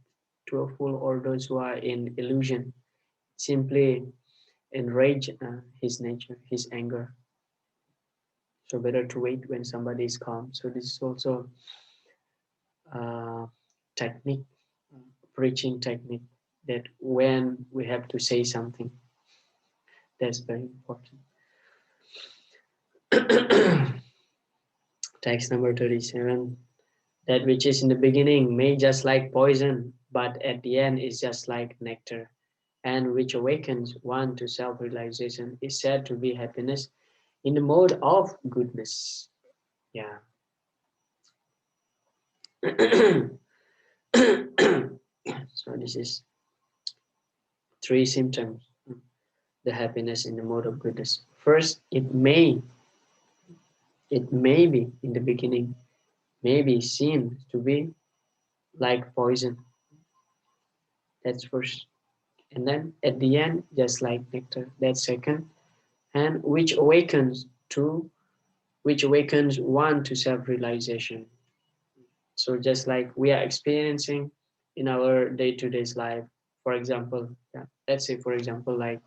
or those who are in illusion, simply enrage his nature, his anger. So better to wait when somebody is calm. So this is also a technique, preaching technique, that when we have to say something, that's very important. Text number 37. That which is in the beginning may just like poison, but at the end is just like nectar, and which awakens one to self-realization is said to be happiness in the mode of goodness. Yeah. So this is 3 symptoms, the happiness in the mode of goodness. First, it may be in the beginning, may be seen to be like poison. That's first. And then at the end, just like nectar. That's second. And which awakens one to self-realization. So just like we are experiencing in our day-to-day life, for example, yeah, let's say for example, like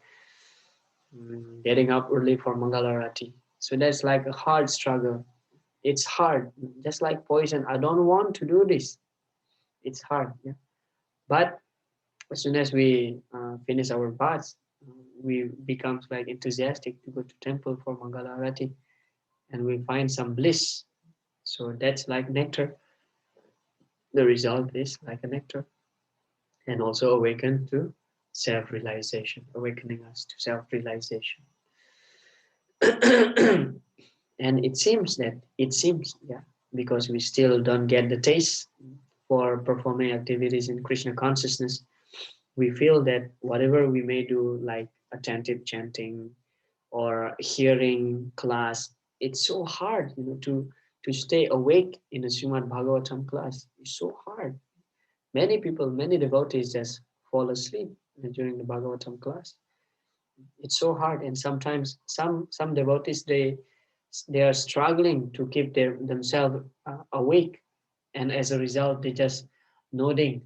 getting up early for Mangalarati. So that's like a hard struggle. It's hard, just like poison. I don't want to do this. It's hard, yeah. But as soon as we finish our baths, we becomes like enthusiastic to go to temple for Mangalarati, and we find some bliss. So that's like nectar. The result is like a nectar, and also awaken to self-realization, awakening us to self-realization. And it seems, yeah, because we still don't get the taste for performing activities in Krishna consciousness, we feel that whatever we may do, like attentive chanting or hearing class, it's so hard, to stay awake in a Srimad Bhagavatam class. It's so hard. Many people, many devotees just fall asleep during the Bhagavatam class. It's so hard, and sometimes some devotees, they are struggling to keep themselves awake, and as a result they just nodding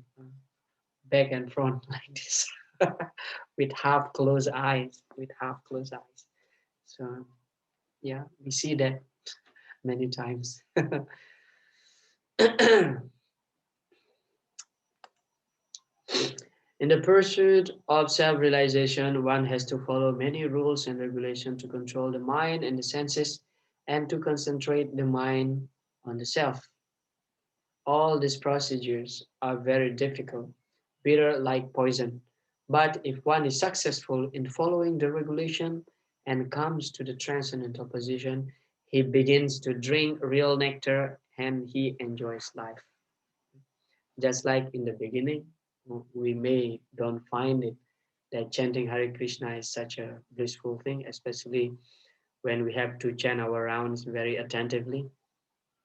back and front like this with half closed eyes, so yeah, we see that many times. In the pursuit of self-realization, one has to follow many rules and regulations to control the mind and the senses, and to concentrate the mind on the self. All these procedures are very difficult, bitter like poison. But if one is successful in following the regulation and comes to the transcendental position, he begins to drink real nectar and he enjoys life. Just like in the beginning, we may don't find it that chanting Hare Krishna is such a blissful thing, especially when we have to chant our rounds very attentively.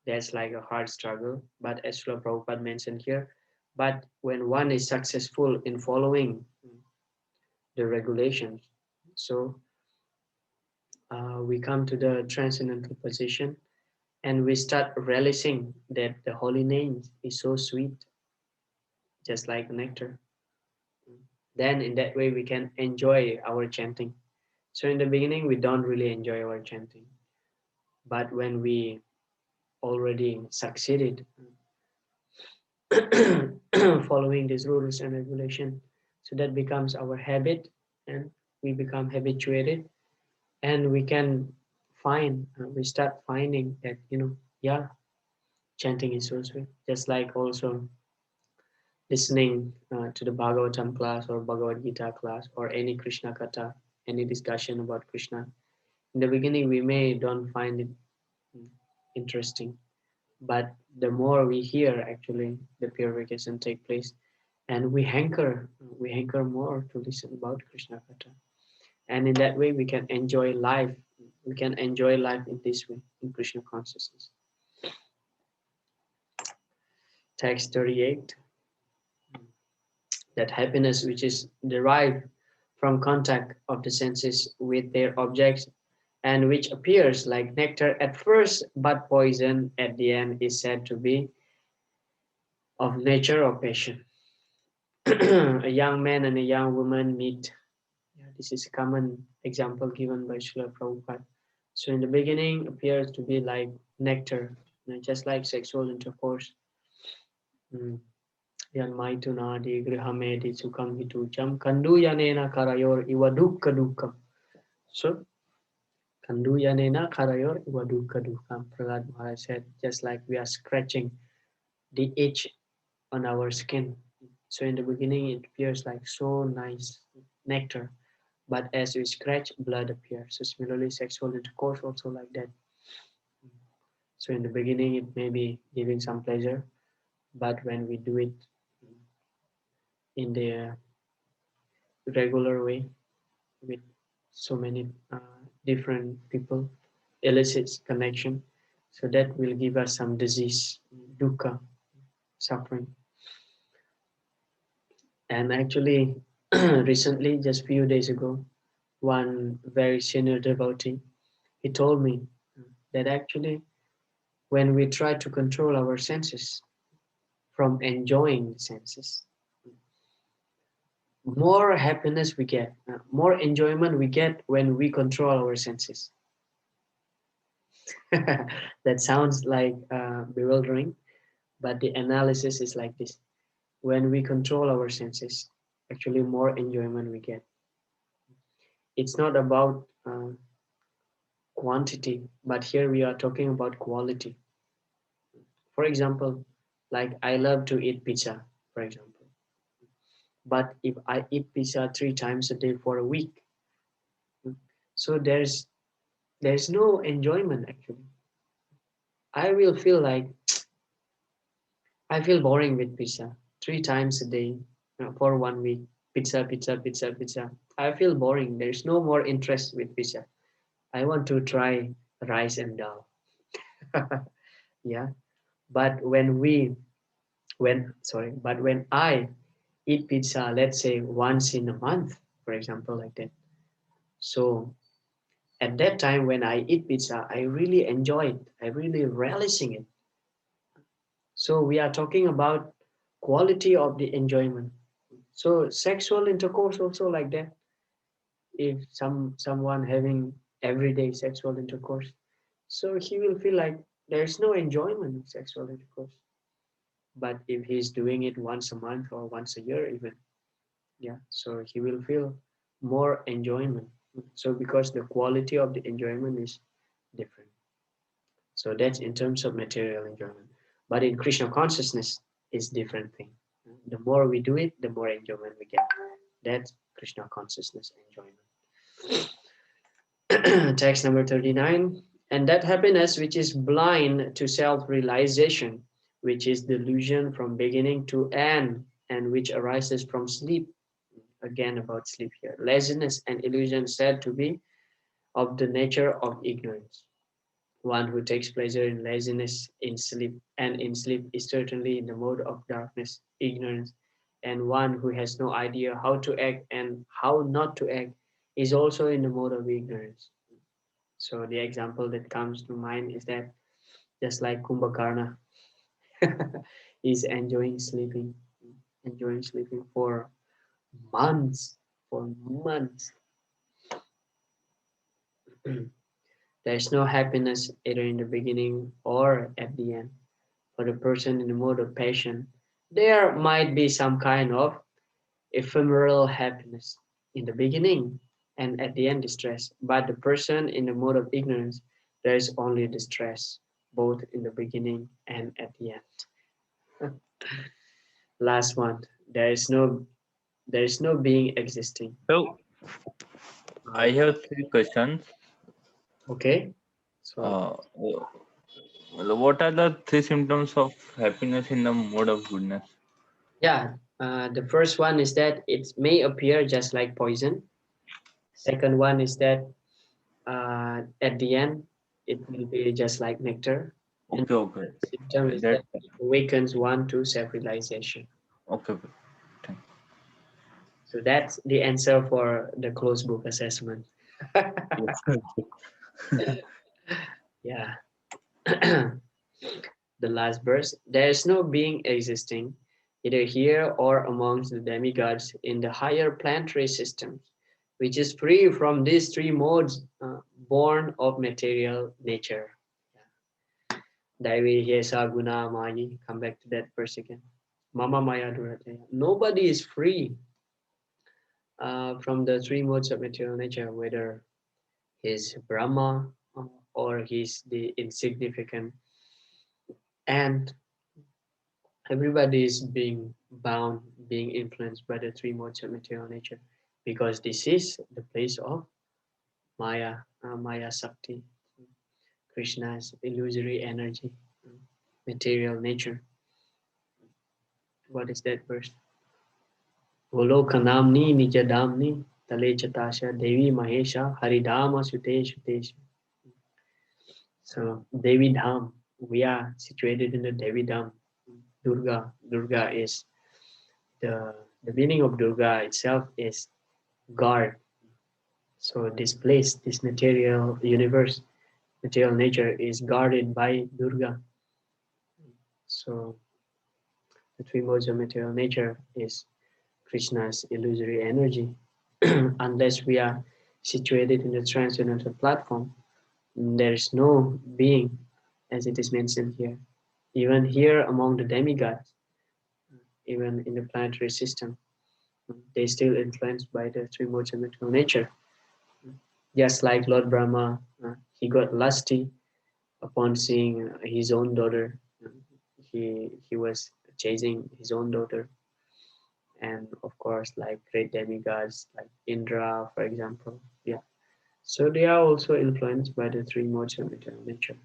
That's like a hard struggle. But as Srila Prabhupada mentioned here, but when one is successful in following the regulations, so we come to the transcendental position and we start relishing that the holy name is so sweet, just like nectar. Then in that way we can enjoy our chanting. So in the beginning we don't really enjoy our chanting, but when we already succeeded following these rules and regulation, so that becomes our habit and we become habituated, and we can find we start finding that, yeah, chanting is so sweet. Just like also listening to the Bhagavatam class or Bhagavad Gita class or any Krishna Katha, any discussion about Krishna. In the beginning, we may don't find it interesting, but the more we hear, actually, the purification take place, and we hanker more to listen about Krishna Katha, and in that way, we can enjoy life. We can enjoy life in this way, in Krishna consciousness. Text 38. That happiness which is derived from contact of the senses with their objects and which appears like nectar at first but poison at the end is said to be of nature or passion. A young man and a young woman meet. Yeah, this is a common example given by Srila Prabhupada. So in the beginning appears to be like nectar, just like sexual intercourse. Mm. Yan maitunadi grihamedi sukam hitucham kandu yanena karayor iwadukka dukkam. So kandu yanena karayor iwadukka dukkam. Prahlad Maharaj said, just like we are scratching the itch on our skin. So in the beginning it appears like so nice nectar, but as we scratch, blood appears. So similarly, sexual intercourse also like that. So in the beginning it may be giving some pleasure, but when we do it in the regular way with so many different people, elicits connection, so that will give us some disease, dukkha, suffering. And actually, recently, just few days ago, one very senior devotee, he told me that actually when we try to control our senses from enjoying the senses, more happiness we get, more enjoyment we get when we control our senses. That sounds like bewildering, but the analysis is like this. When we control our senses, actually more enjoyment we get. It's not about quantity, but here we are talking about quality. For example, like I love to eat pizza, for example. But if I eat pizza 3 times a day for a week, so there's no enjoyment actually. I will feel like I feel boring with pizza 3 times a day for 1 week. Pizza, pizza, pizza, pizza. I feel boring. There's no more interest with pizza. I want to try rice and dal. Yeah. But when I eat pizza, let's say once in a month, for example, like that. So at that time when I eat pizza, I really enjoy it. I really relishing it. So we are talking about quality of the enjoyment. So sexual intercourse also like that. If someone having everyday sexual intercourse, so he will feel like there's no enjoyment in sexual intercourse. But if he's doing it once a month or once a year even, yeah, so he will feel more enjoyment. So because the quality of the enjoyment is different. So that's in terms of material enjoyment. But in Krishna consciousness, it's different thing. The more we do it, the more enjoyment we get. That's Krishna consciousness enjoyment. Text number 39. And that happiness which is blind to self-realization, which is delusion from beginning to end, and which arises from sleep. Again about sleep here. Laziness and illusion said to be of the nature of ignorance. One who takes pleasure in laziness, in sleep, and in sleep is certainly in the mode of darkness, ignorance. And one who has no idea how to act and how not to act is also in the mode of ignorance. So the example that comes to mind is that just like Kumbhakarna is enjoying sleeping months, for months. There is no happiness either in the beginning or at the end. For the person in the mode of passion, there might be some kind of ephemeral happiness in the beginning and at the end distress. But the person in the mode of ignorance, there is only distress, both in the beginning and at the end. Last one, there is no being existing. So I have three questions. Okay, so What are the three symptoms of happiness in the mode of goodness? yeah, the first one is that it may appear just like poison. Second one is that at the end it will be just like nectar. And Okay, okay. the symptom is That that it awakens one to self-realization. okay, okay. Thank So that's the answer for the closed book assessment. you. Yeah. The last verse, there is no being existing, either here or amongst the demigods in the higher planetary systems, which is free from these three modes born of material nature. Daivi Hesa Guna Mayi. Come back to that verse again. Mama Maya Durataya. Nobody is free from the three modes of material nature, whether he's Brahma or he's the insignificant. And everybody is being bound, being influenced by the three modes of material nature, because this is the place of Maya, Maya Sakti, Krishna's illusory energy, material nature. What is that verse? Golokanamni Nijadamni Tale Chatasha Devi Mahesha Haridama Sute Sutesha. So Devi Dham, we are situated in the Devi Dham. Durga is the meaning of Durga itself is guard. So this place, this material universe, material nature is guarded by Durga. So the three modes of material nature is Krishna's illusory energy. Unless we are situated in the transcendental platform, there is no being, as it is mentioned here. Even here among the demigods, even in the planetary system, they still influenced by the three modes of material nature. Just like Lord Brahma, he got lusty upon seeing his own daughter. He was chasing his own daughter, and of course, like great demigods like Indra, for example. Yeah, so they are also influenced by the three modes of material nature.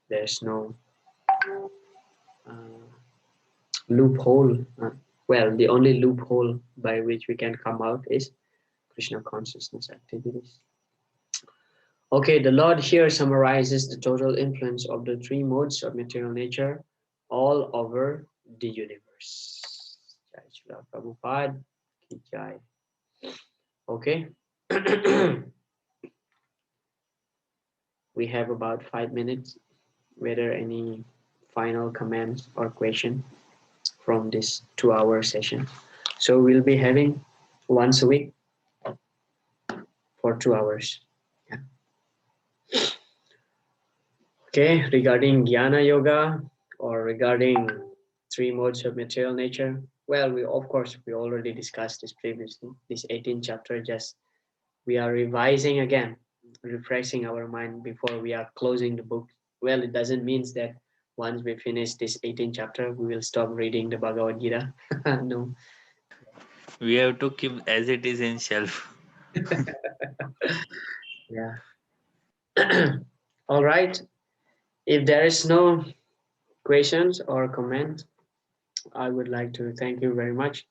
There's no uh, loophole. Well, the only loophole by which we can come out is Krishna consciousness activities. Okay, the Lord here summarizes the total influence of the three modes of material nature all over the universe. Jai Srila Prabhupada ki jai. Okay. We have about 5 minutes. Whether any final comments or question from this 2-hour session. So we'll be having once a week for 2 hours. Yeah. Okay, regarding Jnana Yoga or regarding three modes of material nature, well, we already discussed this previously. This 18th chapter, just we are revising again, refreshing our mind before we are closing the book. Well, it doesn't mean that once we finish this 18th chapter, we will stop reading the Bhagavad Gita. No. We have to keep as it is in shelf. Yeah. All right. If there is no questions or comment, I would like to thank you very much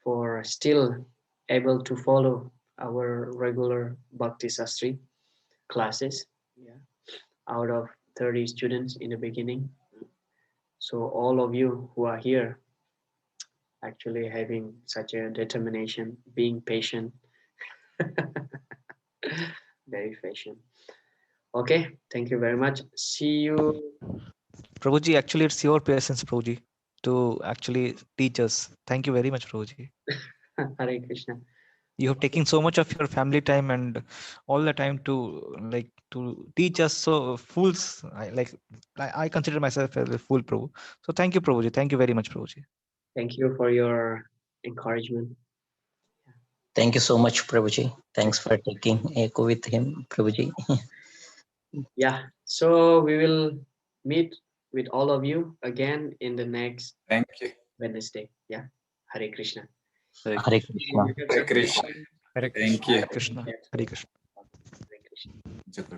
for still able to follow our regular Bhakti Sastri classes. Yeah. out of 30 students in the beginning. So all of you who are here actually having such a determination, being patient, very patient. Okay, thank you very much. See you. Prabhuji, actually, it's your patience, Prabhuji, to actually teach us. Thank you very much, Prabhuji. Hare Krishna. You have taken so much of your family time and all the time to teach us. So fools, I consider myself as a fool, Prabhu. So thank you, Prabhuji. Thank you very much, Prabhuji. Thank you for your encouragement. Thank you so much, Prabhuji. Thanks for taking echo with him, Prabhuji. Yeah, so we will meet with all of you again in the next Thank you. Wednesday. Yeah, Hare Krishna. Hare Hare Krishna. Krishna. Hare Krishna. Hare Thank you. Krishna. Hare Krishna. Hare Krishna. Jagat.